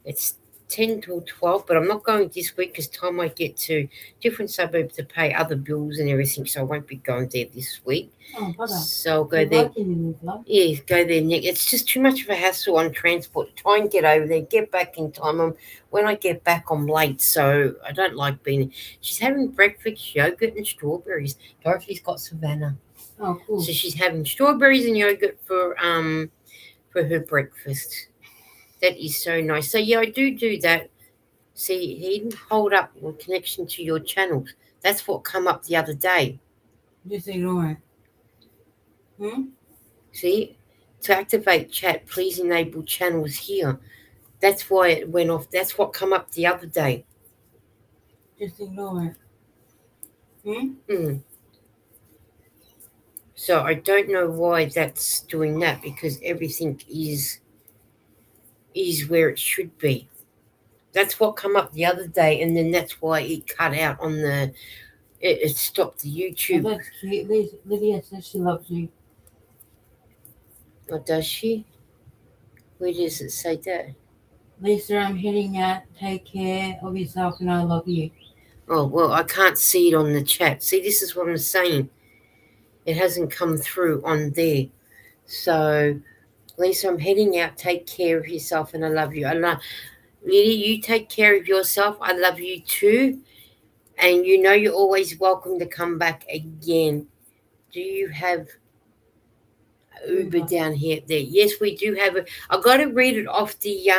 it's 10 till 12. But I'm not going this week because time I get to different suburbs to pay other bills and everything, so I won't be going there this week. Oh, brother. So I'll go You're there. liking it, love. Yeah, go there, Nick. It's just too much of a hassle on transport. Try and get over there, get back in time. When I get back, I'm late, so I don't like being. She's having breakfast, yogurt and strawberries. Dorothy's got Savannah, Oh, cool. so she's having strawberries and yogurt for her breakfast. That is so nice. So yeah, I do that. See, he didn't hold up your connection to your channels. That's what come up the other day. Just ignore it. Hmm? See, to activate chat, please enable channels here. That's why it went off. That's what come up the other day. Just ignore it. Hmm? Mm. So I don't know why that's doing that, because everything is where it should be. That's what come up the other day, and then that's why it cut out on the. It stopped the Oh, YouTube. that's cute. Lydia says she loves you. Or does she? Where does it say that? Lisa, I'm heading out. Take care of yourself and I love you. Oh well, I can't see it on the chat. See, this is what I'm saying. It hasn't come through on there. So Lisa, I'm heading out. Take care of yourself, and I love you. I love Lily. You take care of yourself. I love you too, and you know you're always welcome to come back again. Do you have Uber down here? There, yes, we do have it. I got to read it off the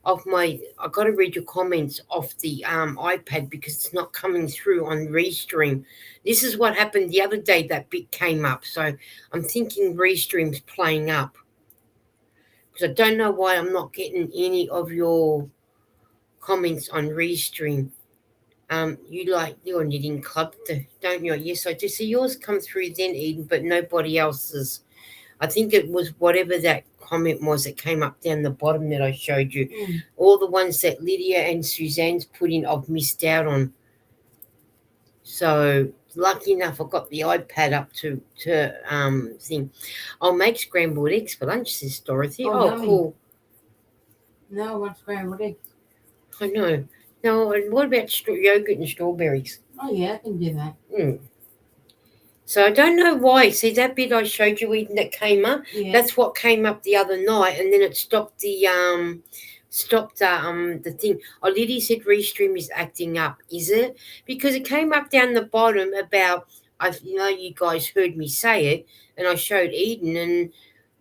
off my. I got to read your comments off the iPad because it's not coming through on Restream. This is what happened the other day. That bit came up, so I'm thinking Restream's playing up. Because I don't know why I'm not getting any of your comments on Restream. You like your knitting club, don't you? Yes, I do. See yours come through then, Eden, but nobody else's. I think it was whatever that comment was that came up down the bottom that I showed you. Mm. All the ones that Lydia and Suzanne's put in, I've missed out on. So lucky enough, I got the iPad up to thing. I'll make scrambled eggs for lunch, says Dorothy. Oh, Oh, yummy. cool. No, what's scrambled eggs? I know. No, and what about yogurt and strawberries? Oh, yeah, I can do that. Mm. So I don't know why. See that bit I showed you, Eden, that came up? Yeah. That's what came up the other night, and then it stopped the thing. Oh, Liddy said Restream is acting up. Is it? Because it came up down the bottom about, you guys heard me say it, and I showed Eden, and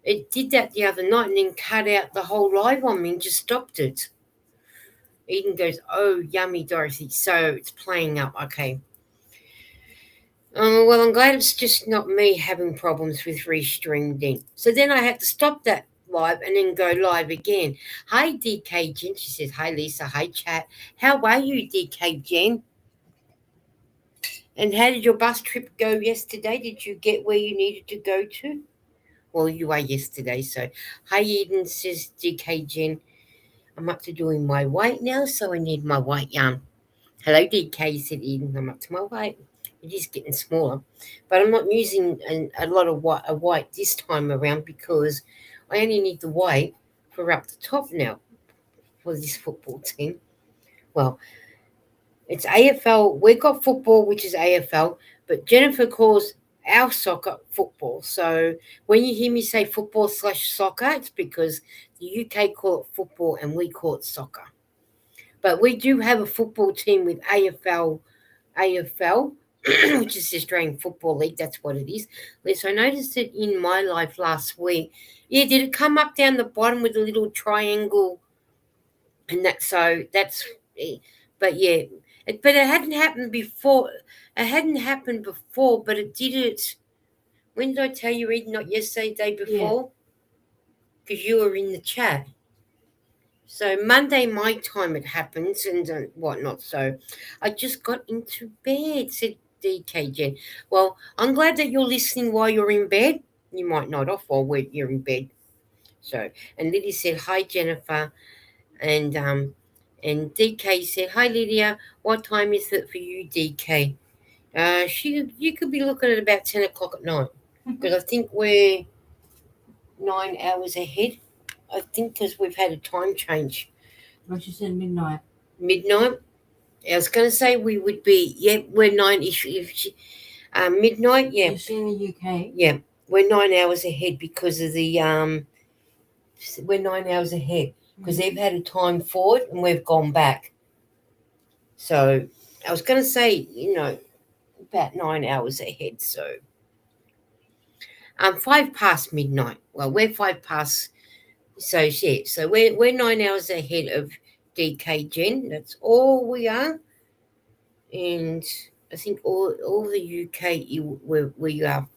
it did that the other night, and then cut out the whole live on me and just stopped it. Eden goes, oh, yummy, Dorothy. So it's playing up. Okay. Well, I'm glad it's just not me having problems with restreaming. So then I had to stop that live and then go live again. Hi, DK Jen. She says, hi, Lisa. Hi, chat. How are you, DK Jen? And how did your bus trip go yesterday? Did you get where you needed to go to? Well, you are yesterday. So, hi, Eden, says DK Jen. I'm up to doing my white now, so I need my white yarn. Hello, DK, said Eden. I'm up to my white. It is getting smaller, but I'm not using a lot of white this time around because I only need the white for up the top now for this football team. Well, it's AFL. We've got football, which is AFL, but Jennifer calls our soccer football. So when you hear me say football/soccer, it's because the UK call it football and we call it soccer. But we do have a football team with AFL, which is the Australian Football League. That's what it is. Liz, I noticed it in my life last week. Yeah, did it come up down the bottom with a little triangle? And that, so that's But yeah, but it hadn't happened before. It hadn't happened before, but it did it. When did I tell you, Ed? Not yesterday, day before? Because you were in the chat. So Monday, my time, it happens and whatnot. So I just got into bed, said DK Jen. Well, I'm glad that you're listening while you're in bed. You might nod off while you're in bed. So, and Lydia said, hi, Jennifer. And DK said, hi, Lydia. What time is it for you, DK? You could be looking at about 10 o'clock at night. Because I think we're 9 hours ahead. I think because we've had a time change. Well, she said midnight. Midnight. I was going to say we would be, we're 9-ish. Midnight, yeah. Is she in the UK? Yeah, we're 9 hours ahead because of we're 9 hours ahead because they've had a time forward and we've gone back. So I was going to say, about 9 hours ahead. So 5 past midnight. Well, we're 5 past. So yeah, so we're 9 hours ahead of DK Jen. That's all we are. And I think all the UK we are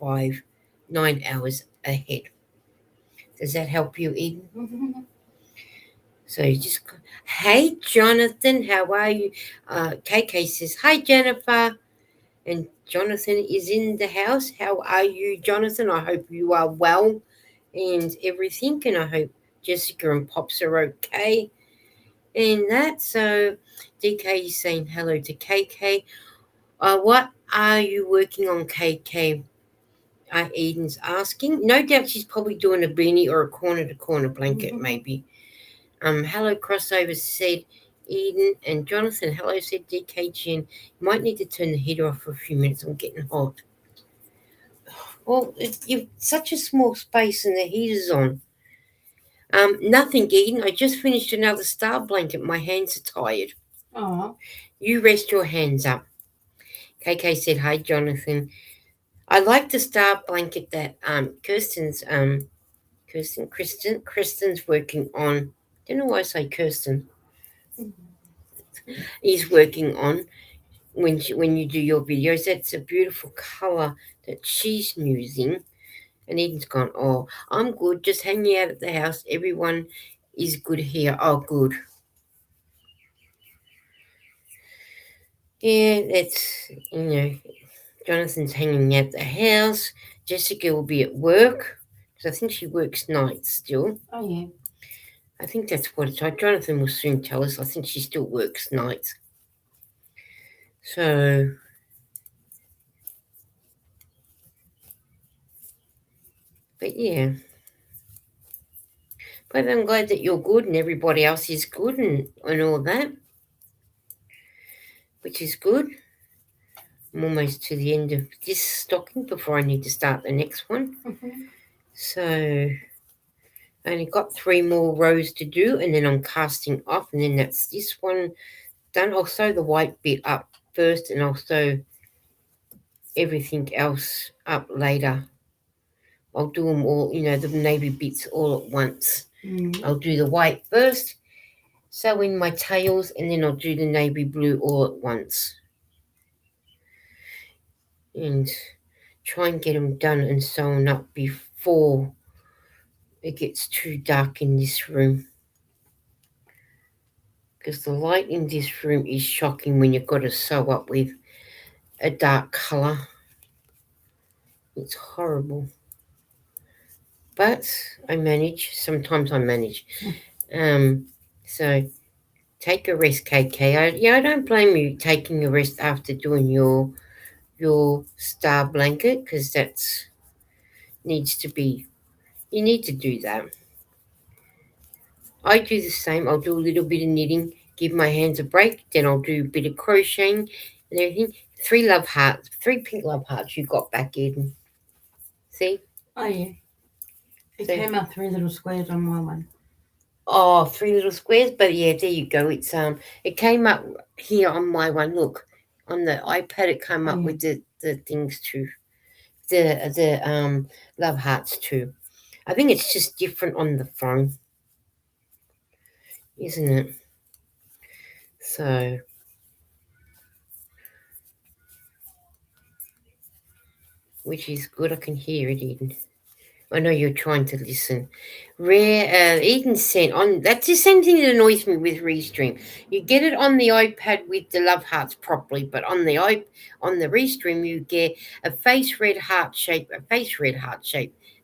9 hours ahead. Does that help you, Eden? So you just hey Jonathan, how are you? KK says hi Jennifer, and Jonathan is in the house. How are you, Jonathan? I hope you are well and everything, and I hope Jessica and Pops are okay. And that so DK is saying hello to KK. What are you working on, KK? Eden's asking. No doubt she's probably doing a beanie or a corner-to-corner blanket, maybe. Hello, crossover, said Eden. And Jonathan, hello, said DKG. And you might need to turn the heater off for a few minutes. I'm getting hot. Well, you've such a small space and the heater's on. Nothing, Eden. I just finished another star blanket. My hands are tired. Oh. You rest your hands up. KK said, hi, Jonathan. I like the star blanket that Kristen's working on. Don't know why I say Kirsten. He's working on when you do your videos. That's a beautiful colour that she's using. And Eden's gone, oh, I'm good, just hanging out at the house. Everyone is good here. Oh, good. Yeah, that's, Jonathan's hanging out the house. Jessica will be at work because I think she works nights still. Oh, yeah. I think that's what it's like. Jonathan will soon tell us. I think she still works nights. So, but yeah. But I'm glad that you're good and everybody else is good and all that, which is good. I'm almost to the end of this stocking before I need to start the next one. So I only got 3 more rows to do, and then I'm casting off, and then that's this one done. I'll sew the white bit up first, and I'll sew everything else up later. I'll do them all, the navy bits all at once. I'll do the white first, sew in my tails, and then I'll do the navy blue all at once. And try and get them done and sewn up before it gets too dark in this room. Because the light in this room is shocking when you've got to sew up with a dark colour. It's horrible. But I manage. Sometimes I manage. So take a rest, KK. I don't blame you taking a rest after doing your star blanket, because that's needs to be, you need to do that. I do the same. I'll do a little bit of knitting, give my hands a break, then I'll do a bit of crocheting and everything. 3 love hearts, 3 pink love hearts you got back, Eden. See? Oh, yeah. It came out 3 little squares on my one. Oh, 3 little squares, but yeah, there you go. It came up here on my one. Look, on the iPad, it came up with the things too, the love hearts too. I think it's just different on the phone, isn't it? So which is good. I can hear it, Eden. I know you're trying to listen. Rare, Eden sent on. That's the same thing that annoys me with Restream. You get it on the iPad with the love hearts properly, but on the Restream you get a face red heart shape,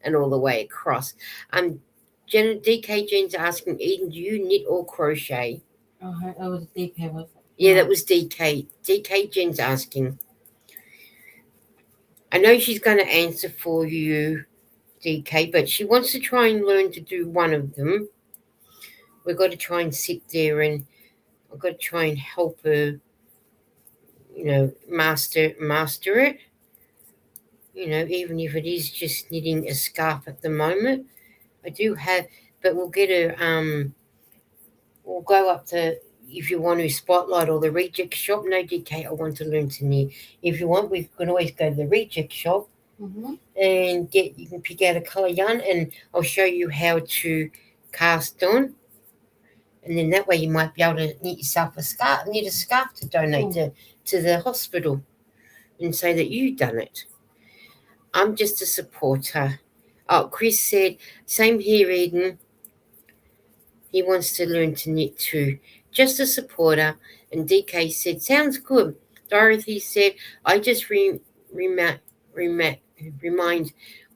and all the way across. DK Jen's asking Eden, do you knit or crochet? Oh, that was DK, was it? Yeah, that was DK. DK Jen's asking. I know she's going to answer for you, DK, but she wants to try and learn to do one of them. We've got to try and sit there and I've got to try and help her, master it. Even if it is just knitting a scarf at the moment. I do have, but we'll get her. We'll go up to, if you want to spotlight or the reject shop. No, DK, I want to learn to knit. If you want, we can always go to the reject shop. And you can pick out a colour yarn and I'll show you how to cast on, and then that way you might be able to knit yourself a scarf to donate to the hospital and say that you've done it. I'm just a supporter. Oh, Chris said, same here, Eden. He wants to learn to knit too. Just a supporter. And DK said, sounds good. Dorothy said, I just remind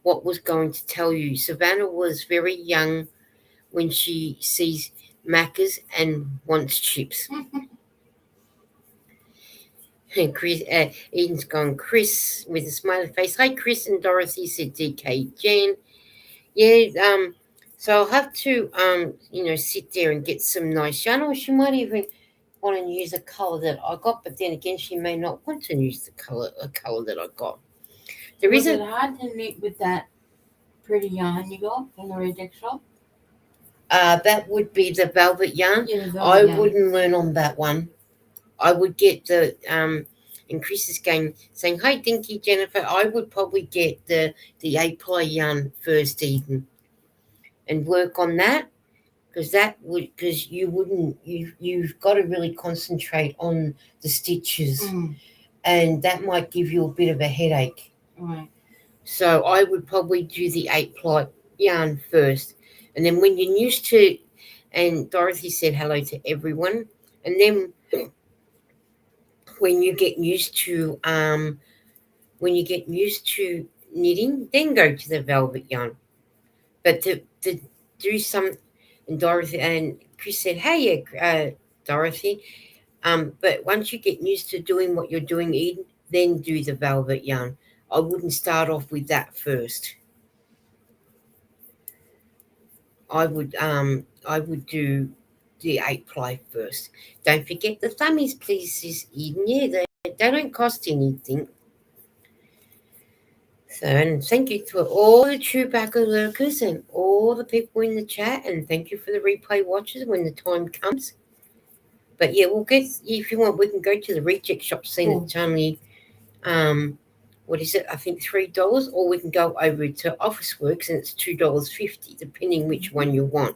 what was going to tell you. Savannah was very young when she sees macas and wants chips. And Chris, Eden's gone, Chris, with a smiley face. Hi, Chris and Dorothy, said DK Jen. Yeah, so I'll have to, sit there and get some nice yarn, or she might even want to use a colour that I got, but then again, she may not want to use a colour that I got. Was it hard to knit with that pretty yarn you got from the reject shop? That would be the velvet yarn. Yeah, the velvet I yarn. wouldn't learn on that one. I would get the and Chris is saying, hi Dinky Jennifer, I would probably get the 8-ply yarn first, Eden, and work on that, because you've got to really concentrate on the stitches, and that might give you a bit of a headache. Right. So I would probably do the 8-ply yarn first, and then when you're used to, and Dorothy said hello to everyone, and then when you get used to knitting, then go to the velvet yarn. But to do some, and Dorothy and Chris said, hey, Dorothy, but once you get used to doing what you're doing, Eden, then do the velvet yarn. I wouldn't start off with that first. I would do the 8-ply first. Don't forget the thummies, please, Sis Eden. Yeah, they don't cost anything. So, and thank you to all the chewbucca lurkers and all the people in the chat, and thank you for the replay watchers when the time comes. But yeah, we'll get, if you want, we can go to the reject shop, see it's only what is it? I think $3, or we can go over to Officeworks and it's $2.50, depending which one you want.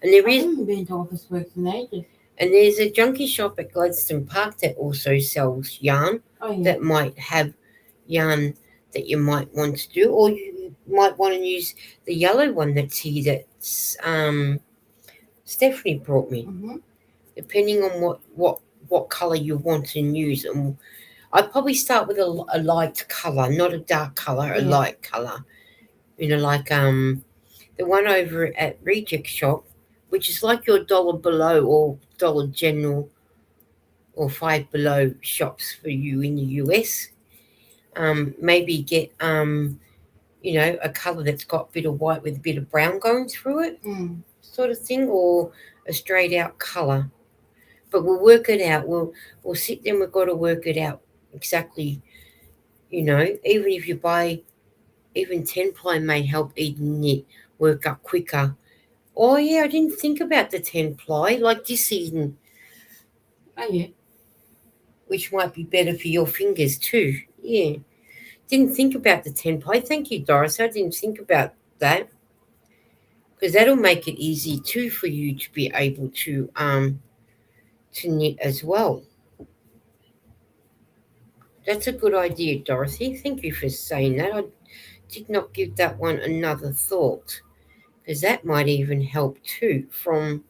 And I haven't been to Officeworks in ages. And there's a junkie shop at Gladstone Park that also sells yarn. That might have yarn that you might want to do, or you might want to use the yellow one that's here that's Stephanie brought me. Depending on what colour you want to use, and I'd probably start with a light colour, not a dark colour, a light colour. Like the one over at Reject Shop, which is like your $1 Below or Dollar General or Five Below shops for you in the US. Maybe get a colour that's got a bit of white with a bit of brown going through it, sort of thing, or a straight out colour. But we'll work it out. We'll sit there and we've got to work it out exactly. Even if you buy, even 10-ply may help Eden knit work up quicker. Oh yeah, I didn't think about the 10-ply, like this Eden. Oh yeah. Which might be better for your fingers too. Yeah. Didn't think about the 10-ply. Thank you, Doris. I didn't think about that. Because that'll make it easy too for you to be able to knit as well. That's a good idea, Dorothy. Thank you for saying that. I did not give that one another thought, because that might even help too from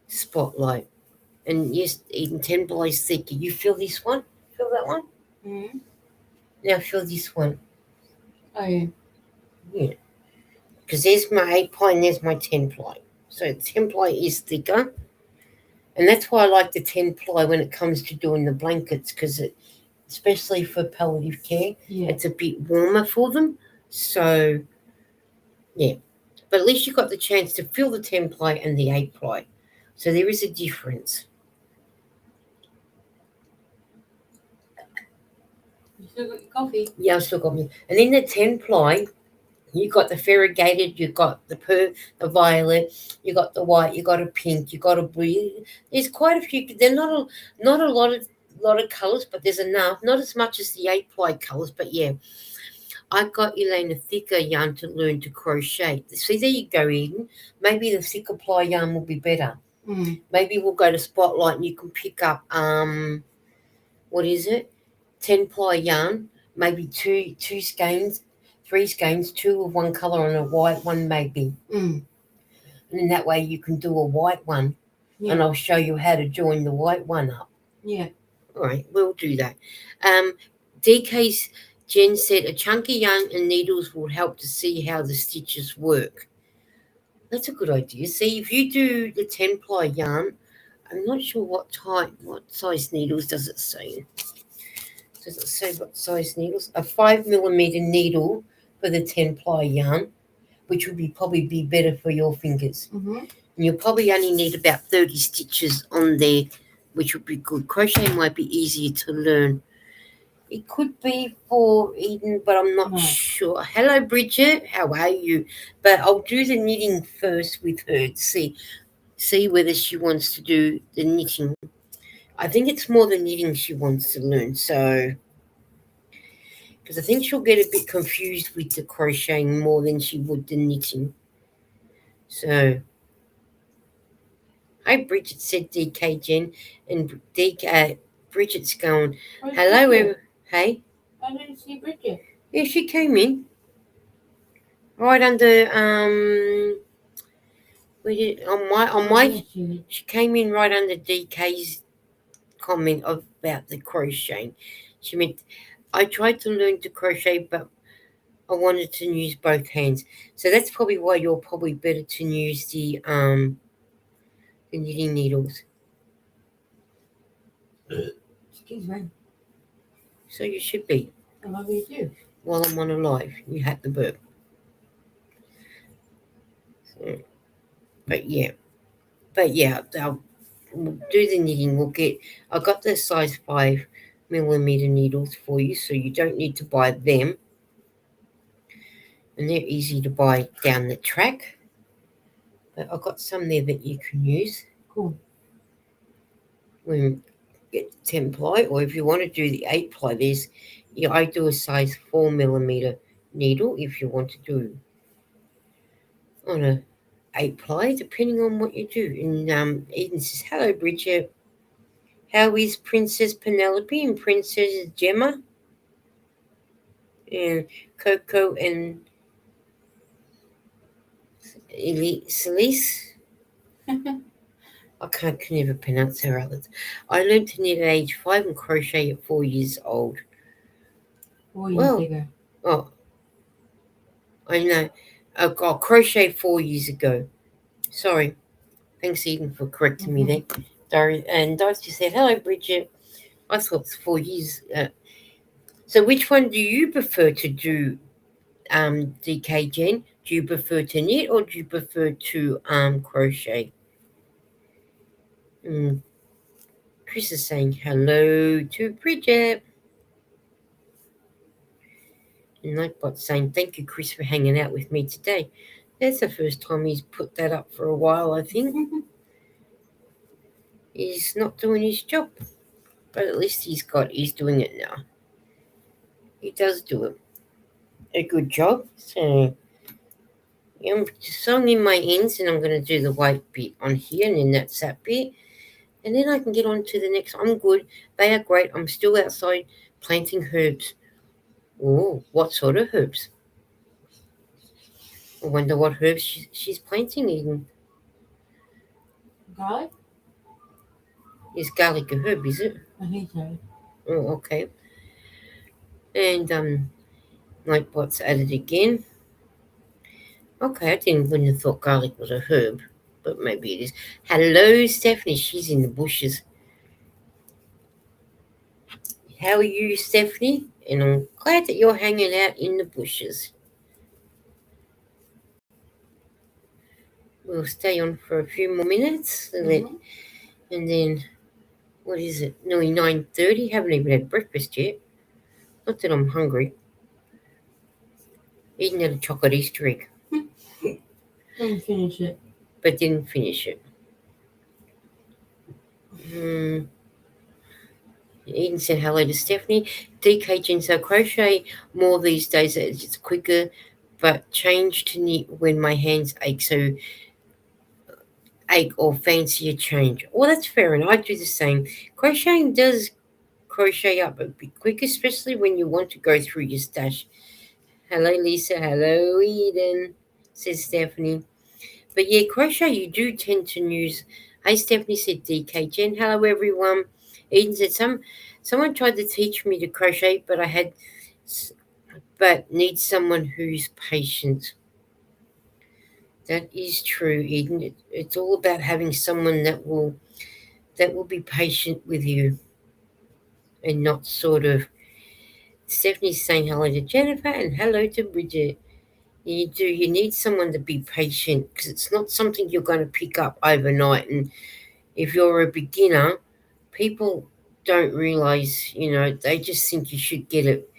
spotlight. And yes, Eden, 10 blows thicker. You feel this one? Feel that one? Mm-hmm. Now feel this one. Oh yeah. Yeah. Because there's my 8 ply and there's my 10 ply. So 10 ply is thicker. And that's why I like the 10 ply when it comes to doing the blankets, because especially for palliative care, Yeah. it's a bit warmer for them. So, yeah. But at least you got the chance to feel the 10 ply and the 8 ply. So there is a difference. You still got your coffee? Yeah, I still got me. And then the 10 ply, you got the variegated, you got the violet, you got the white, you got a pink, you got a blue. There's quite a few. They're not a lot of colours, but there's enough. Not as much as the 8 ply colours, but yeah. I got Elaine a thicker yarn to learn to crochet. See, there you go, Eden. Maybe the thicker ply yarn will be better. Mm. Maybe we'll go to Spotlight and you can pick up what is it? 10 ply yarn, maybe two skeins, 3 skeins, 2 of one colour and a white one maybe. Mm. And in that way you can do a white one. Yeah. And I'll show you how to join the white one up. Yeah. All right, we'll do that. DK's Jen said a chunky yarn and needles will help to see how the stitches work. That's a good idea. See, if you do the 10 ply yarn, I'm not sure what size needles does it say? Does it say what size needles? A 5mm needle for the 10 ply yarn, which would probably be better for your fingers. Mm-hmm. And you'll probably only need about 30 stitches on there, which would be good. Crochet might be easier to learn. It could be for Eden, but I'm not sure. Hello, Bridget. How are you? But I'll do the knitting first with her to see whether she wants to do the knitting. I think it's more the knitting she wants to learn. So, because I think she'll get a bit confused with the crocheting more than she would the knitting. So, hi, Bridget said DK Jen, and Bridget's going, hello, hey. I didn't see Bridget. Yeah, she came in. Right under she came in right under DK's comment about the crocheting. She meant I tried to learn to crochet, but I wanted to use both hands. So that's probably why you're probably better to use the knitting needles. Excuse me. So you should be. I love you too. While I'm on a live, you had the burp. So, but yeah, I'll do the knitting. I got the size 5mm needles for you, so you don't need to buy them. And they're easy to buy down the track. But I've got some there that you can use. Cool. When get 10 ply, or if you want to do the 8 ply, I do a size 4mm needle if you want to do on a 8 ply, depending on what you do. And Eden says, hello, Bridget. How is Princess Penelope and Princess Gemma? And Coco and Celise? I can never pronounce her others. I learned to knit at age 5 and crochet at 4 years old. 4 years ago. Oh, I know. I got crochet 4 years ago. Sorry. Thanks, Eden, for correcting me there. Dorothy said, hello, Bridget. I thought it's 4 years. So which one do you prefer to do, DK Jen? Do you prefer to knit or do you prefer to crochet? Chris is saying hello to Bridget. And Nightbot's saying thank you, Chris, for hanging out with me today. That's the first time he's put that up for a while, I think. He's not doing his job, but at least he's doing it now. He does do a good job. So I'm just sewing in my ends, and I'm going to do the white bit on here, and then that's that bit. And then I can get on to the next. I'm good. They are great. I'm still outside planting herbs. Oh, what sort of herbs? I wonder what herbs she's planting, Eden. Garlic? Is garlic a herb, is it? I think so. Oh, okay. And like what's added again? Okay, wouldn't have thought garlic was a herb, but maybe it is. Hello, Stephanie. She's in the bushes. How are you, Stephanie? And I'm glad that you're hanging out in the bushes. We'll stay on for a few more minutes, and then what is it? Nearly 9:30. Haven't even had breakfast yet. Not that I'm hungry. Eating a chocolate Easter egg, Didn't finish it. but didn't finish it. Eden said hello to Stephanie. DK Jen, so crochet more these days. It's quicker, but change to knit when my hands ache or fancy a change. Well, that's fair, and I do the same. Crocheting does crochet up a bit quicker, especially when you want to go through your stash. Hello, Lisa. Hello, Eden, says Stephanie. But yeah, crochet you do tend to use. Hey, Stephanie said DK Jen. Hello, everyone. Eden said someone tried to teach me to crochet, but need someone who's patient. That is true, Eden. It's all about having someone that will be patient with you and not sort of. Stephanie's saying hello to Jennifer and hello to Bridget. You need someone to be patient because it's not something you're going to pick up overnight. And if you're a beginner, people don't realize, they just think you should get it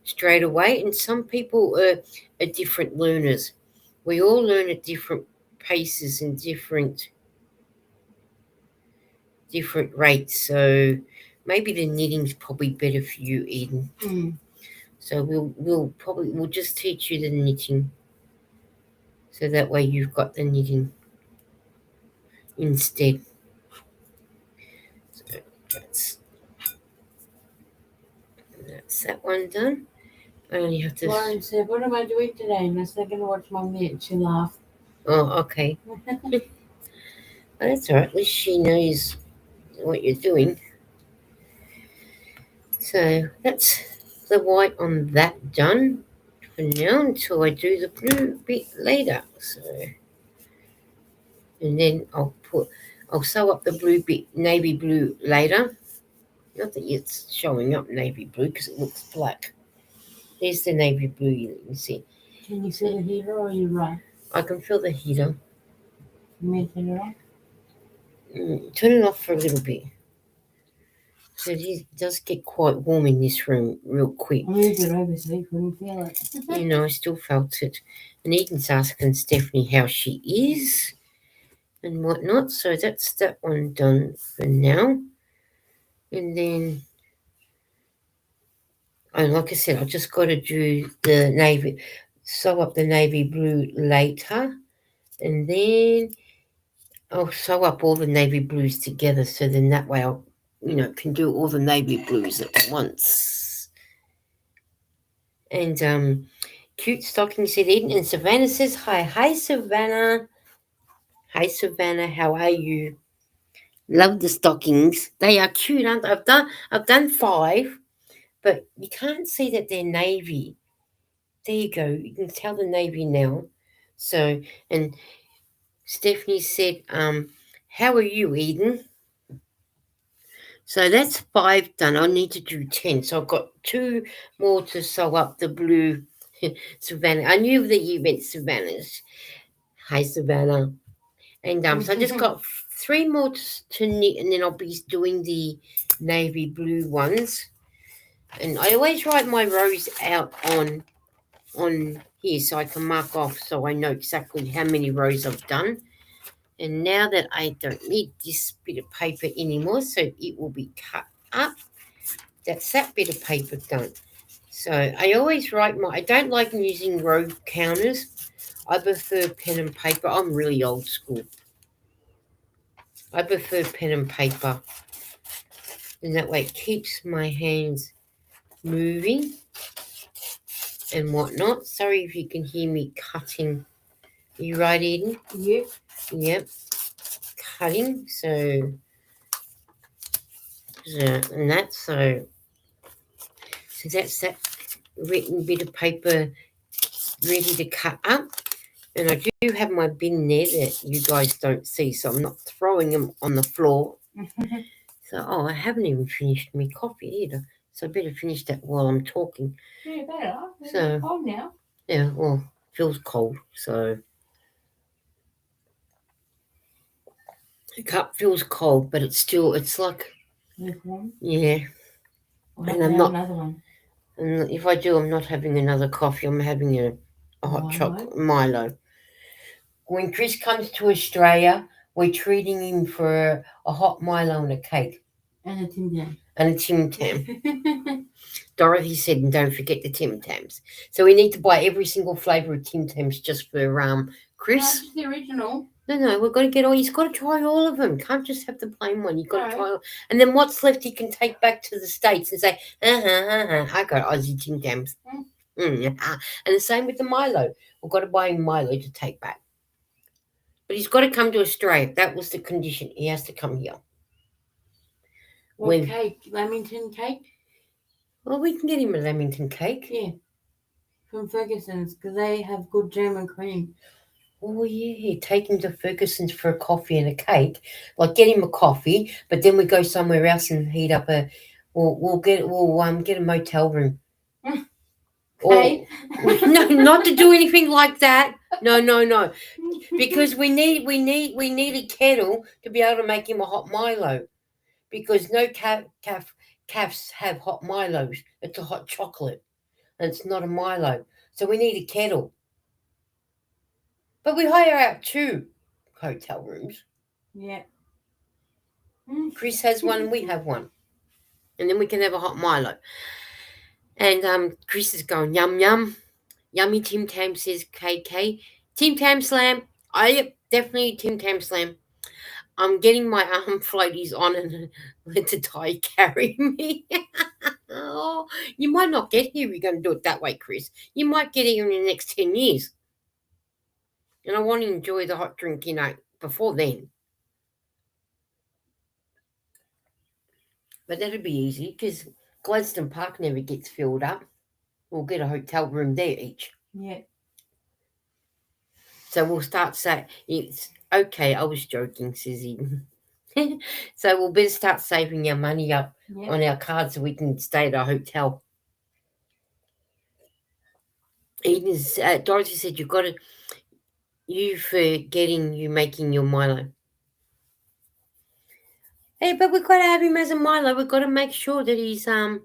straight away. And some people are different learners. We all learn at different paces and different rates. So maybe the knitting's probably better for you, Eden. So we'll just teach you the knitting. So that way you've got the knitting instead. So that's that one done. I only have to. Lauren said, "What am I doing today?" And I said, "I'm going to watch my knit." She laughed. Oh, okay. Oh, that's all right. At least she knows what you're doing. So that's the white on that done for now until I do the blue bit later. So, and then I'll sew up the blue bit, navy blue later. Not that it's showing up navy blue because it looks black. There's the navy blue you can see. Can you feel the heater or are you right? I can feel the heater. You may turn it off? Turn it off for a little bit. So it does get quite warm in this room real quick. I moved it over so you couldn't feel it. I still felt it. And Eden's asking Stephanie how she is and whatnot. So that's that one done for now. And then, like I said, I just got to do the navy, sew up the navy blue later. And then I'll sew up all the navy blues together. So then that way I'll, can do all the navy blues at once. And cute stocking said Eden, and Savannah says hi. Hi, Savannah. Hi, Savannah. How are you? Love the stockings. They are cute, aren't they? I've done 5, but you can't see that they're navy. There you go. You can tell the navy now. So, and Stephanie said, how are you, Eden? So that's 5 done. I need to do 10. So I've got 2 more to sew up the blue Savannah. I knew that you meant Savannah's. Hi, Savannah. And so I just got 3 more to knit, and then I'll be doing the navy blue ones. And I always write my rows out on here so I can mark off so I know exactly how many rows I've done. And now that I don't need this bit of paper anymore, so it will be cut up. That's that bit of paper done. So I always write I don't like using row counters. I prefer pen and paper. I'm really old school. I prefer pen and paper. And that way it keeps my hands moving and whatnot. Sorry if you can hear me cutting. Are you right, Eden? Yep. Yep. Cutting. So and that's so that's that written bit of paper ready to cut up. And I do have my bin there that you guys don't see, so I'm not throwing them on the floor. So, I haven't even finished my coffee either. So I better finish that while I'm talking. Yeah, better. So- It's cold now. Yeah, well, it feels cold, so the cup feels cold, but it's like, Lukewarm. yeah. We'll have And to I'm have not, another one. and if I do, I'm not having another coffee. I'm having a hot Milo? chocolate Milo. When Chris comes to Australia, we're treating him for a hot Milo and a cake And a Tim Tam. and a Tim Tam. Dorothy said, and don't forget the Tim Tams. So we need to buy every single flavour of Tim Tams just for Chris. Not just the original. No, we've got to get all. He's got to try all of them. Can't just have the plain one. You've got to Right. try all. And then what's left, he can take back to the States and say, I got Aussie Tim Tams. And the same with the Milo. We've got to buy him Milo to take back. But he's got to come to Australia. That was the condition. He has to come here. What cake? Lamington cake? Well, we can get him a Lamington cake. Yeah. From Ferguson's, because they have good German cream. Oh yeah, take him to Ferguson's for a coffee and a cake. Like get him a coffee, but then we go somewhere else and heat up a. We'll get a motel room. Hey. No, not to do anything like that. No. Because we need a kettle to be able to make him a hot Milo. Because no calves have hot Milos. It's a hot chocolate, and it's not a Milo. So we need a kettle. But we hire out 2 hotel rooms. Yeah. Chris has one and we have one. And then we can have a hot Milo. And Chris is going, yum, yum. Yummy Tim Tam, says KK. Tim Tam Slam. Definitely Tim Tam Slam. I'm getting my arm floaties on and let the tie carry me. Oh, you might not get here if you're going to do it that way, Chris. You might get here in the next 10 years. And I want to enjoy the hot drink, before then. But that'll be easy because Gladstone Park never gets filled up. We'll get a hotel room there each. Yeah. So we'll start saying, it's okay, I was joking, Susie. So we'll better start saving our money up on our cards so we can stay at a hotel. Eden's, Dorothy said you've got to, you making your Milo. Hey, but we've got to have him as a Milo. We've got to make sure that he's got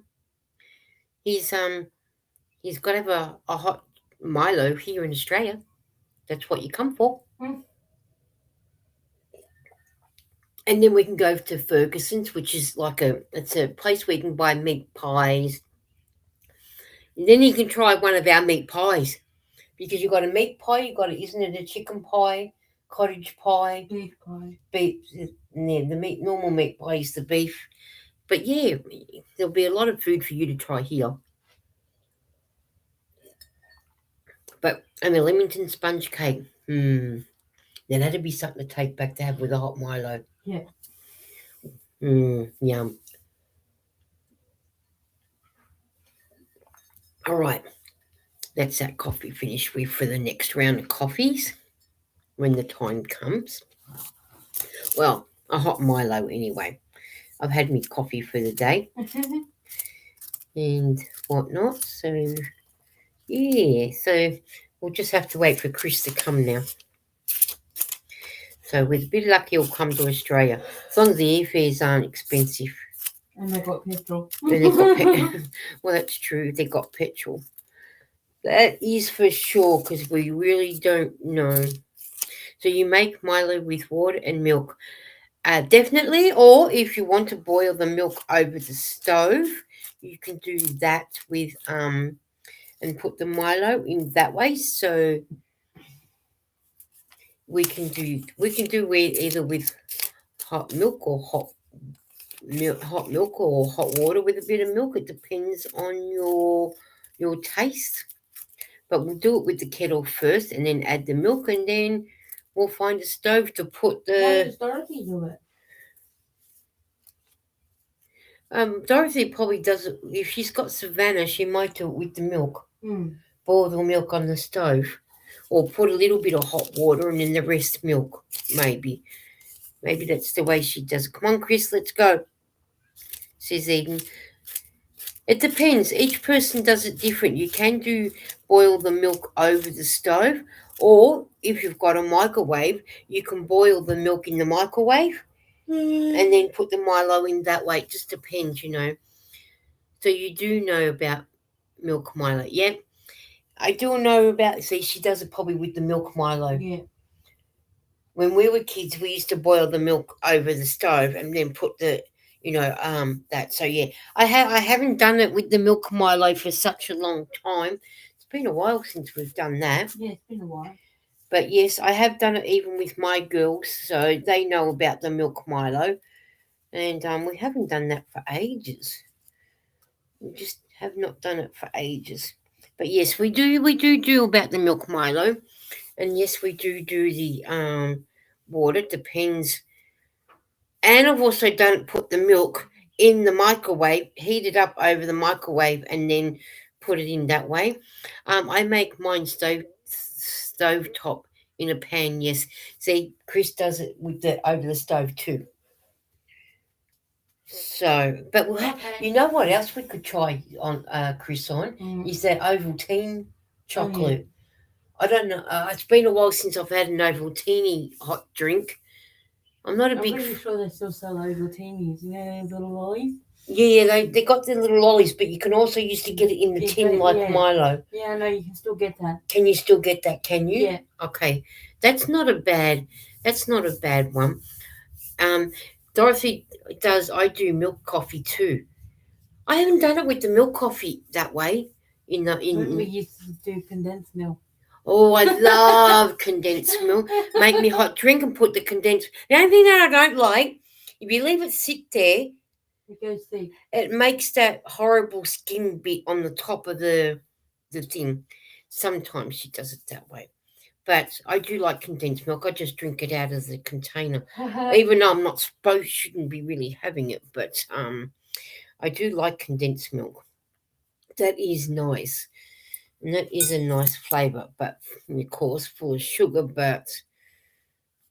to have a hot Milo here in Australia. That's what you come for. And then we can go to Ferguson's, which is it's a place where you can buy meat pies. And then you can try one of our meat pies. Because you've got a meat pie, isn't it a chicken pie, cottage pie? Beef pie. Beef, yeah, normal meat pie is the beef. But yeah, there'll be a lot of food for you to try here. But, and a Leamington sponge cake. Now that'd be something to take back to have with a hot Milo. Yeah. Yum. All right. That's that coffee finished with for the next round of coffees when the time comes. Well, a hot Milo anyway. I've had my coffee for the day and whatnot. So, yeah. So we'll just have to wait for Chris to come now. So with a bit of luck, he'll come to Australia. As long as the airfares aren't expensive. And they've got petrol. And they've got well, that's true. They've got petrol. That is for sure because we really don't know. So you make Milo with water and milk. Definitely. Or if you want to boil the milk over the stove, you can do that with and put the Milo in that way. So we can do either with hot milk or hot hot milk or hot water with a bit of milk. It depends on your taste. But we'll do it with the kettle first, and then add the milk, and then we'll find a stove to put How the. does Dorothy do it? Dorothy probably does it if she's got Savannah. She might do it with the milk. Mm. Boil the milk on the stove, or put a little bit of hot water and then the rest milk. Maybe that's the way she does it. Come on, Chris, let's go. Says Eden. It depends. Each person does it different. You can do boil the milk over the stove, or if you've got a microwave, you can boil the milk in the microwave and then put the Milo in that way. It just depends. So you do know about milk Milo, yeah? I do know about. See, she does it probably with the milk Milo. Yeah. When we were kids, we used to boil the milk over the stove and then put that. So yeah, I haven't done it with the milk Milo for such a long time. It's been a while since we've done that. Yeah, it's been a while. But yes, I have done it even with my girls, so they know about the milk Milo, and we haven't done that for ages. We just have not done it for ages. But yes, we do about the milk Milo, and yes, we do the water. Depends. And I've also done put the milk in the microwave, heat it up over the microwave, and then put it in that way. I make mine stove top in a pan. Yes, see, Chris does it with the over the stove too. So, but we'll have, you know what else we could try on Chris on is that Ovaltine chocolate. I don't know. It's been a while since I've had an Ovaltine hot drink. I'm not a I'm big. pretty sure they still sell Ovaltinis. You know those little lollies? Yeah, they got the little lollies, but you can also used to get it in the tin like yeah. Milo. Yeah, I know you can still get that. Can you still get that? Can you? Yeah. Okay, that's not a bad. That's not a bad one. Dorothy does. I do milk coffee too. I haven't done it with the milk coffee that way. When we used to do condensed milk. Oh, I love condensed milk. Make me hot drink and put the condensed. The only thing that I don't like, if you leave it sit there, it goes thick. It makes that horrible skin bit on the top of the thing. Sometimes she does it that way. But I do like condensed milk. I just drink it out of the container. Even though I'm not shouldn't be really having it, but I do like condensed milk. That is nice. And that is a nice flavour, but of course full of sugar, but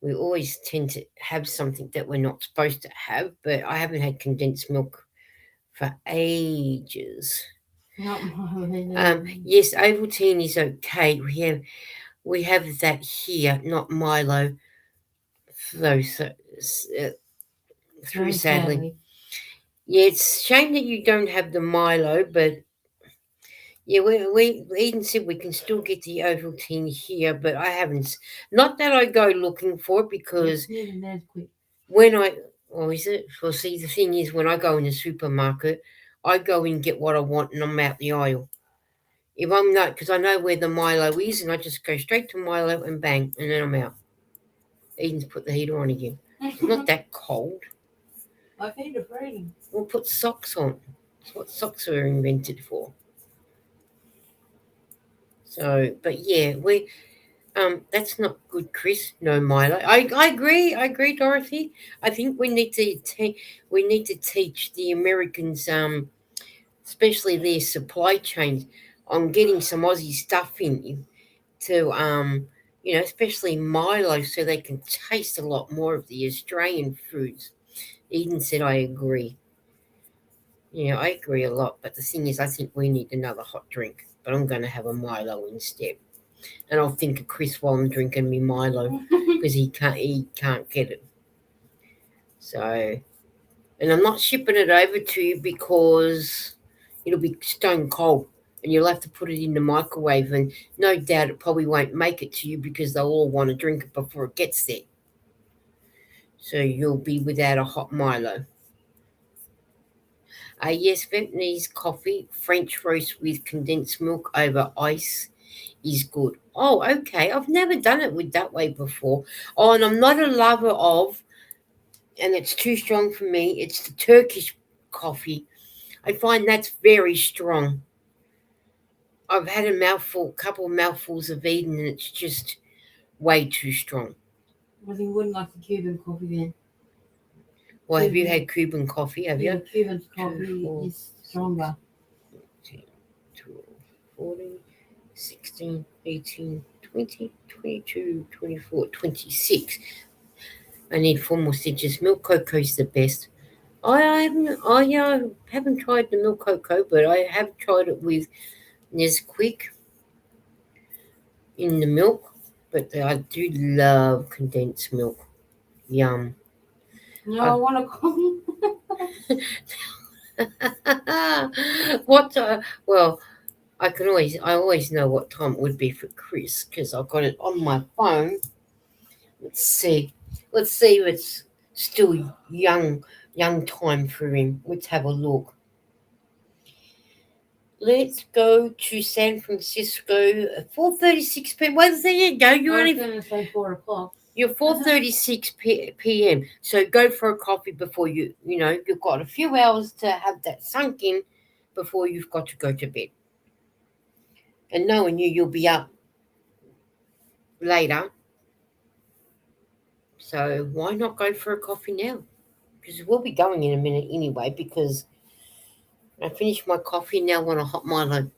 we always tend to have something that we're not supposed to have. But I haven't had condensed milk for ages. Not Milo. Yes, Ovaltine is okay. We have that here, not Milo. Though through sadly. Yeah, it's a shame that you don't have the Milo, but yeah, we Eden said we can still get the Ovaltine here, but I haven't. Not that I go looking for it because when I is it? Well, see, the thing is, when I go in the supermarket, I go and get what I want, and I'm out the aisle. If I'm not, because I know where the Milo is, and I just go straight to Milo and bang, and then I'm out. Eden's put the heater on again. It's not that cold. I think it's raining. We'll put socks on. That's what socks are invented for. So, but yeah, that's not good, Chris. No Milo. I agree, Dorothy. I think we need to teach the Americans, especially their supply chains, on getting some Aussie stuff in to especially Milo, so they can taste a lot more of the Australian foods. Eden said, I agree. Yeah, I agree a lot. But the thing is, I think we need another hot drink. But I'm going to have a Milo instead. And I'll think of Chris while I'm drinking me Milo because he can't get it. So, and I'm not shipping it over to you because it'll be stone cold. And you'll have to put it in the microwave, and no doubt it probably won't make it to you because they'll all want to drink it before it gets there. So you'll be without a hot Milo. Yes, Vietnamese coffee, French roast with condensed milk over ice is good. Oh, okay. I've never done it with that way before. Oh, and I'm not a lover of and it's too strong for me. It's the Turkish coffee. I find that's very strong. I've had a mouthful, couple of mouthfuls of Eden, and it's just way too strong. Well, you wouldn't like the Cuban coffee then. Well, have you had Cuban coffee? Have Yeah, you? Cuban coffee is stronger. 12, 14, 16, 18, 20, 22, 24, 26. I need 4 more stitches. Milk cocoa's the best. I haven't tried the milk cocoa, but I have tried it with Nesquik in the milk. But I do love condensed milk. Yum. No, I want a coffee. what? Well, I always know what time it would be for Chris because I've got it on my phone. Let's see. Let's see if it's still young time for him. Let's have a look. Let's go to San Francisco. 4:36 p.m. Well, there you go. I was going to say 4 o'clock. You're 4:36 p.m. So go for a coffee before you've got a few hours to have that sunk in before you've got to go to bed. And knowing you'll be up later. So why not go for a coffee now? Because we'll be going in a minute anyway. Because I finished my coffee, now I want a hot Milo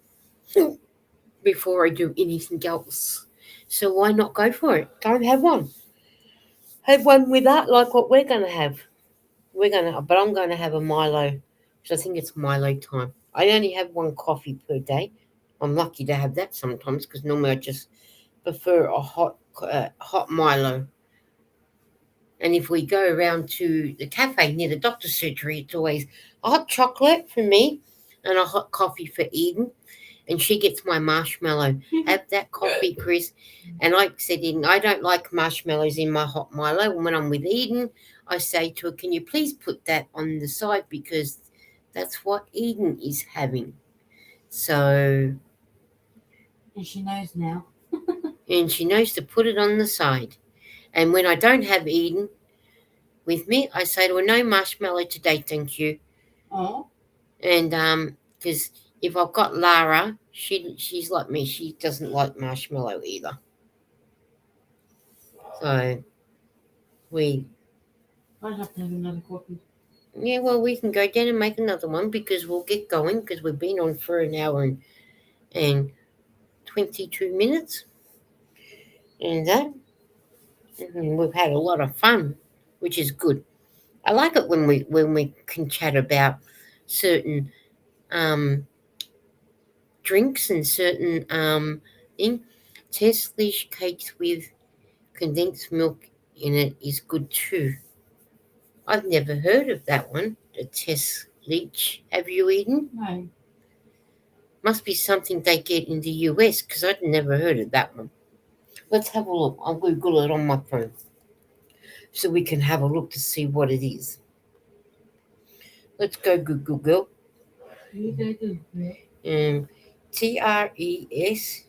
before I do anything else. So why not go for it? Go and have one. Have one with that, like what we're gonna have. But I'm gonna have a Milo because I think it's Milo time. I only have one coffee per day. I'm lucky to have that sometimes because normally I just prefer a hot Milo. And if we go around to the cafe near the doctor's surgery, it's always a hot chocolate for me and a hot coffee for Eden. And she gets my marshmallow. Have that coffee, Chris. And like I said, Eden, I don't like marshmallows in my hot Milo. When I'm with Eden, I say to her, can you please put that on the side because that's what Eden is having. So. And she knows now. And she knows to put it on the side. And when I don't have Eden with me, I say to her, no marshmallow today, thank you. Oh. And because if I've got Lara, she's like me. She doesn't like marshmallow either. So we. I'd have to have another coffee. Yeah, well, we can go down and make another one because we'll get going because we've been on for an hour and 22 minutes. And we've had a lot of fun, which is good. I like it when we can chat about certain drinks and certain thing. Test leash cakes with condensed milk in it is good too. I've never heard of that one. The test leach. Have you eaten? No. Must be something they get in the US because I'd never heard of that one. Let's have a look. I'll Google it on my phone so we can have a look to see what it is. Let's go Google. You go Google. TRES,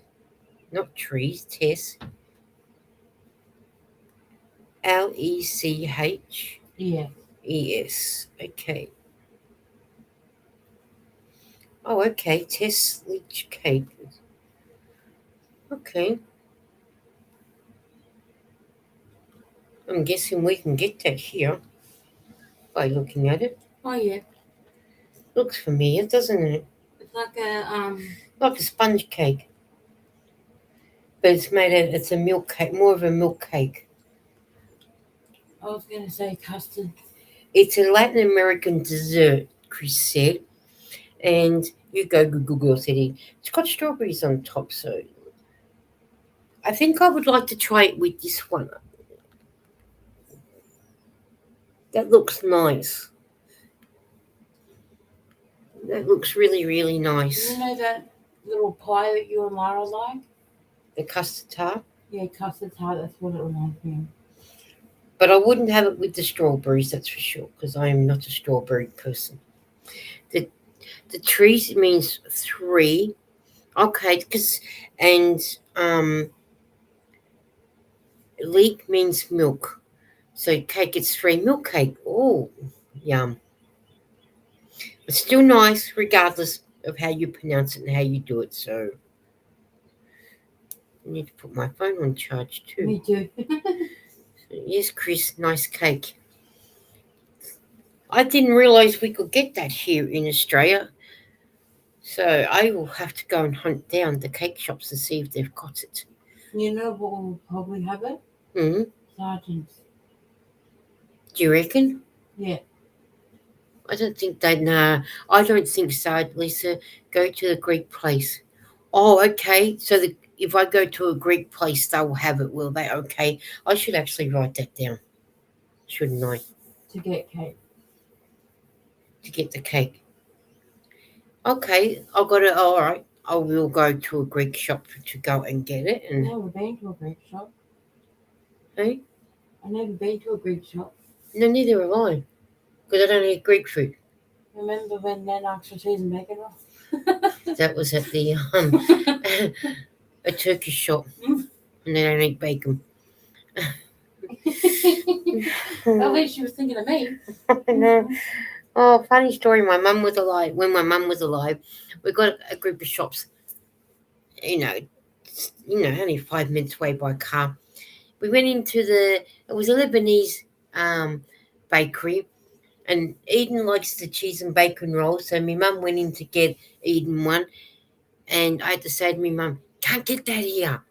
not trees, test. LECH. Yeah. ES. Okay. Oh, okay. Test leach cake. Okay. I'm guessing we can get that here by looking at it. Oh yeah. Looks familiar, doesn't it? It's like Like a sponge cake. But it's a milk cake, more of a milk cake. I was gonna say custard. It's a Latin American dessert, Chris said. And you go Google City. It's got strawberries on top, so I think I would like to try it with this one. That looks nice. That looks really, really nice. You know that little pie that you and Lara like? The custard tart. Yeah, custard tart. That's what it reminds me of. But I wouldn't have it with the strawberries, that's for sure, because I am not a strawberry person. The trees means 3. Okay, and leek means milk. So cake, it's 3 milk cake. Oh, yum. But still nice, regardless of how you pronounce it and how you do it. So I need to put my phone on charge too. Me too. Yes, Chris, nice cake. I didn't realise we could get that here in Australia. So I will have to go and hunt down the cake shops to see if they've got it. You know what will probably have it? Hmm. Sardines. Do you reckon? Yeah. I don't think they. Nah, I don't think so. Lisa, go to the Greek place. Oh, okay. So if I go to a Greek place, they will have it, will they? Okay. I should actually write that down, shouldn't I? To get cake. To get the cake. Okay, I've got it. All right. I will go to a Greek shop to go and get it. I've And never been to a Greek shop. hey, I've never been to a Greek shop. no, neither have I, because I don't eat Greek food. Remember when Nan asked for cheese and bacon roll? That was at the a Turkish shop, and they don't eat bacon. At least she was thinking of me. No. Oh, funny story. My mum was alive. When my mum was alive, we got a group of shops. You know, only 5 minutes away by car. We went into it was a Lebanese bakery, and Eden likes the cheese and bacon roll. So my mum went in to get Eden one, and I had to say to my mum, "Can't get that here."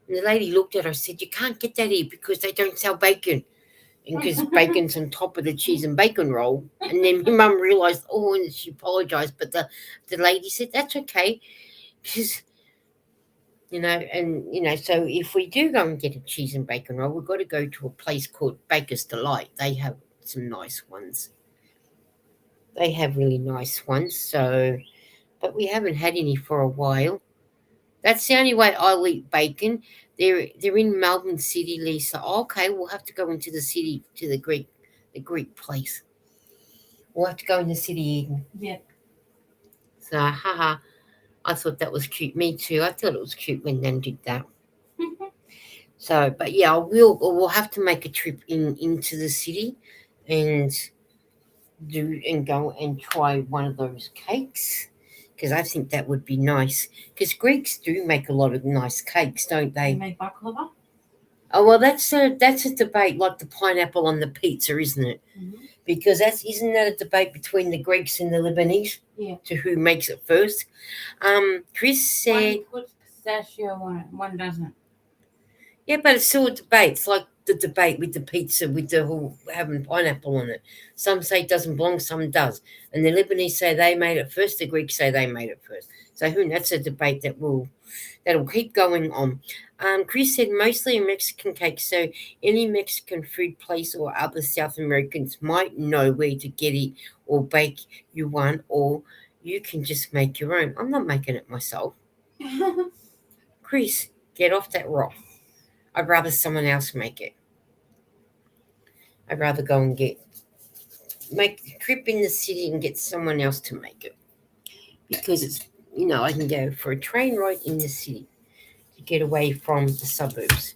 And the lady looked at her and said, "You can't get that here because they don't sell bacon." And because bacon's on top of the cheese and bacon roll. And then my mum realised, oh, and she apologised. But the lady said, that's okay. Because, so if we do go and get a cheese and bacon roll, we've got to go to a place called Baker's Delight. They have some nice ones. They have really nice ones. So, but we haven't had any for a while. That's the only way I'll eat bacon. They're in Melbourne City, Lisa. Okay, we'll have to go into the city to the Greek place. We'll have to go in the city, Eden. Yeah. So, haha, I thought that was cute. Me too. I thought it was cute when Nan did that. So, but yeah, we'll have to make a trip into the city, and go and try one of those cakes, because I think that would be nice. Because Greeks do make a lot of nice cakes, don't They they? make baklava. Oh well, that's a debate, like the pineapple on the pizza, isn't it? Mm-hmm. Because isn't that a debate between the Greeks and the Lebanese? Yeah. To who makes it first. Chris said, One puts pistachio on it, one doesn't. yeah, but it's still a debate. It's like the debate with the pizza with the whole having pineapple on it. Some say it doesn't belong, some does. And the Lebanese say they made it first, the Greeks say they made it first. So that's a debate that'll keep going on. Chris said mostly a Mexican cake, so any Mexican food place or other South Americans might know where to get it or bake you one, or you can just make your own. I'm not making it myself. Chris, get off that rock. I'd rather someone else make it. I'd rather go and make the trip in the city and get someone else to make it, because I can go for a train ride in the city to get away from the suburbs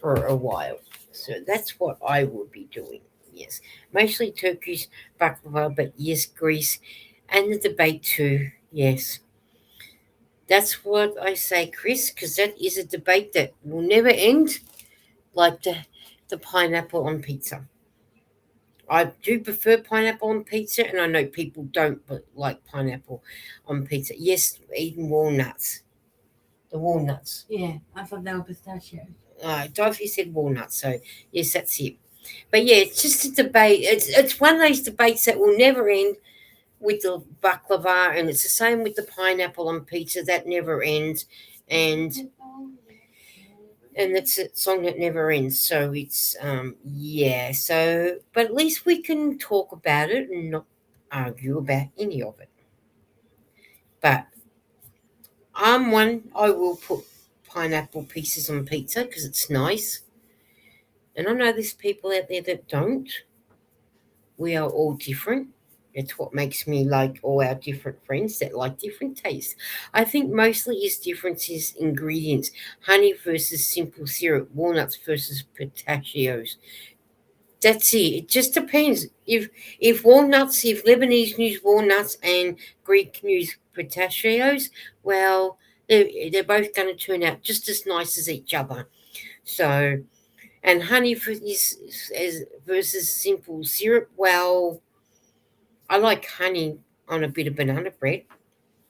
for a while. So that's what I will be doing. Yes, mostly Turkish baklava, but yes, Greece, and the debate too. Yes, that's what I say, Chris, because that is a debate that will never end, like the pineapple on pizza. I do prefer pineapple on pizza, and I know people don't like pineapple on pizza. Yes, eating walnuts. The walnuts. Yeah, I thought they were pistachios. Dorothy said walnuts, so yes, that's it. But yeah, it's just a debate. It's one of those debates that will never end with the baklava, and it's the same with the pineapple on pizza that never ends, and it's a song that never ends. So it's yeah. So, but at least we can talk about it and not argue about any of it. But I'm one. I will put pineapple pieces on pizza because it's nice. And I know there's people out there that don't. We are all different. It's what makes me like all our different friends that like different tastes. I think mostly is differences ingredients. Honey versus simple syrup, walnuts versus pistachios. That's it. It just depends. If walnuts, if Lebanese use walnuts and Greek use pistachios, well, they're both going to turn out just as nice as each other. So, and honey for is as versus simple syrup. Well, I like honey on a bit of banana bread.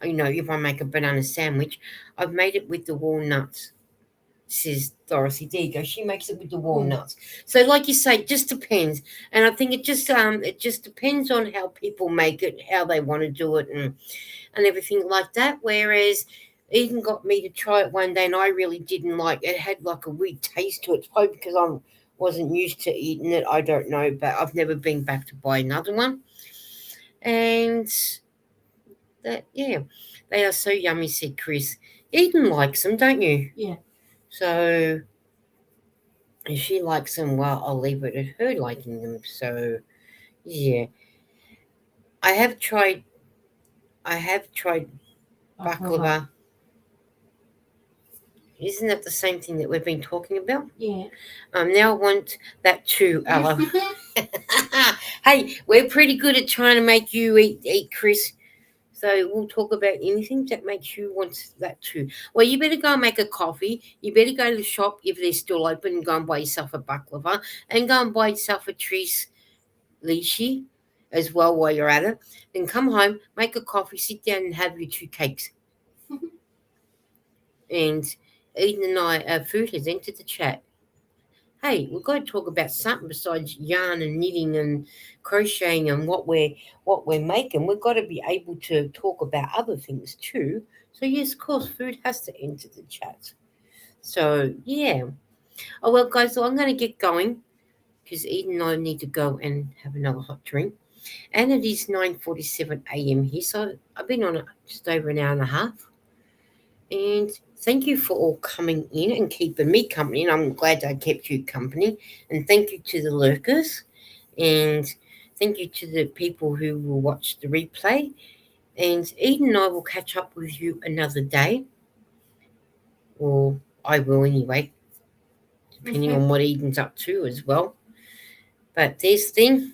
If I make a banana sandwich, I've made it with the walnuts, says Dorothy. There you go. She makes it with the walnuts. So, like you say, it just depends, and I think it just depends on how people make it, how they want to do it, and everything like that. Whereas Eden got me to try it one day, and I really didn't like it. It had like a weird taste to it. It's probably because I wasn't used to eating it. I don't know, but I've never been back to buy another one. And that, yeah, they are so yummy, said Chris. Eden likes them, don't you? Yeah. So if she likes them, well, I'll leave it at her liking them. So yeah, I have tried. I have tried baklava. Isn't that the same thing that we've been talking about? Yeah. Now I want that too, Ella. Hey, we're pretty good at trying to make you eat, Chris. So we'll talk about anything that makes you want that too. Well, you better go and make a coffee. You better go to the shop if they're still open and go and buy yourself a baklava and go and buy yourself a trees lychee as well while you're at it. Then come home, make a coffee, sit down and have your two cakes. And Eden and I, our food has entered the chat. Hey, we've got to talk about something besides yarn and knitting and crocheting and what we're making. We've got to be able to talk about other things too. So yes, of course, food has to enter the chat. So yeah. Oh well, guys. So I'm going to get going because Eden and I need to go and have another hot drink. And it is 9:47 a.m. here, so I've been on it just over an hour and a half. And thank you for all coming in and keeping me company. And I'm glad I kept you company. And thank you to the lurkers. And thank you to the people who will watch the replay. And Eden and I will catch up with you another day. Or I will anyway, depending on what Eden's up to as well. But there's thing.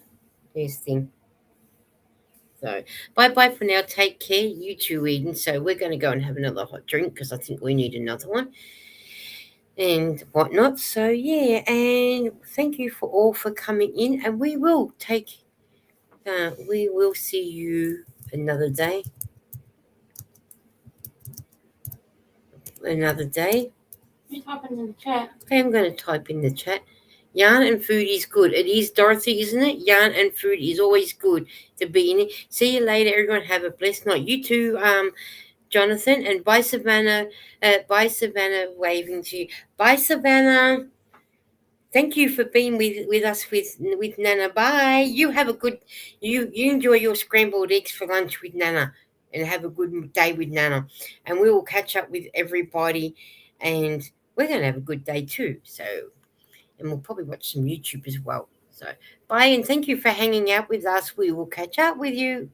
So bye for now. Take care. You too, Eden. So we're going to go and have another hot drink because I think we need another one and whatnot. So yeah, and thank you for all for coming in, and we will take. We will see you another day. Another day. You're typing in the chat. Okay, I'm going to type in the chat. Yarn and food is good. It is, Dorothy, isn't it? Yarn and food is always good to be in it. See you later, everyone. Have a blessed night. You too, Jonathan, and bye, Savannah. Bye, Savannah, waving to you. Bye, Savannah. Thank you for being with us with Nana. Bye. You have a good. You enjoy your scrambled eggs for lunch with Nana, and have a good day with Nana. And we will catch up with everybody, and we're going to have a good day too. So, and we'll probably watch some YouTube as well. So, bye, and thank you for hanging out with us. We will catch up with you.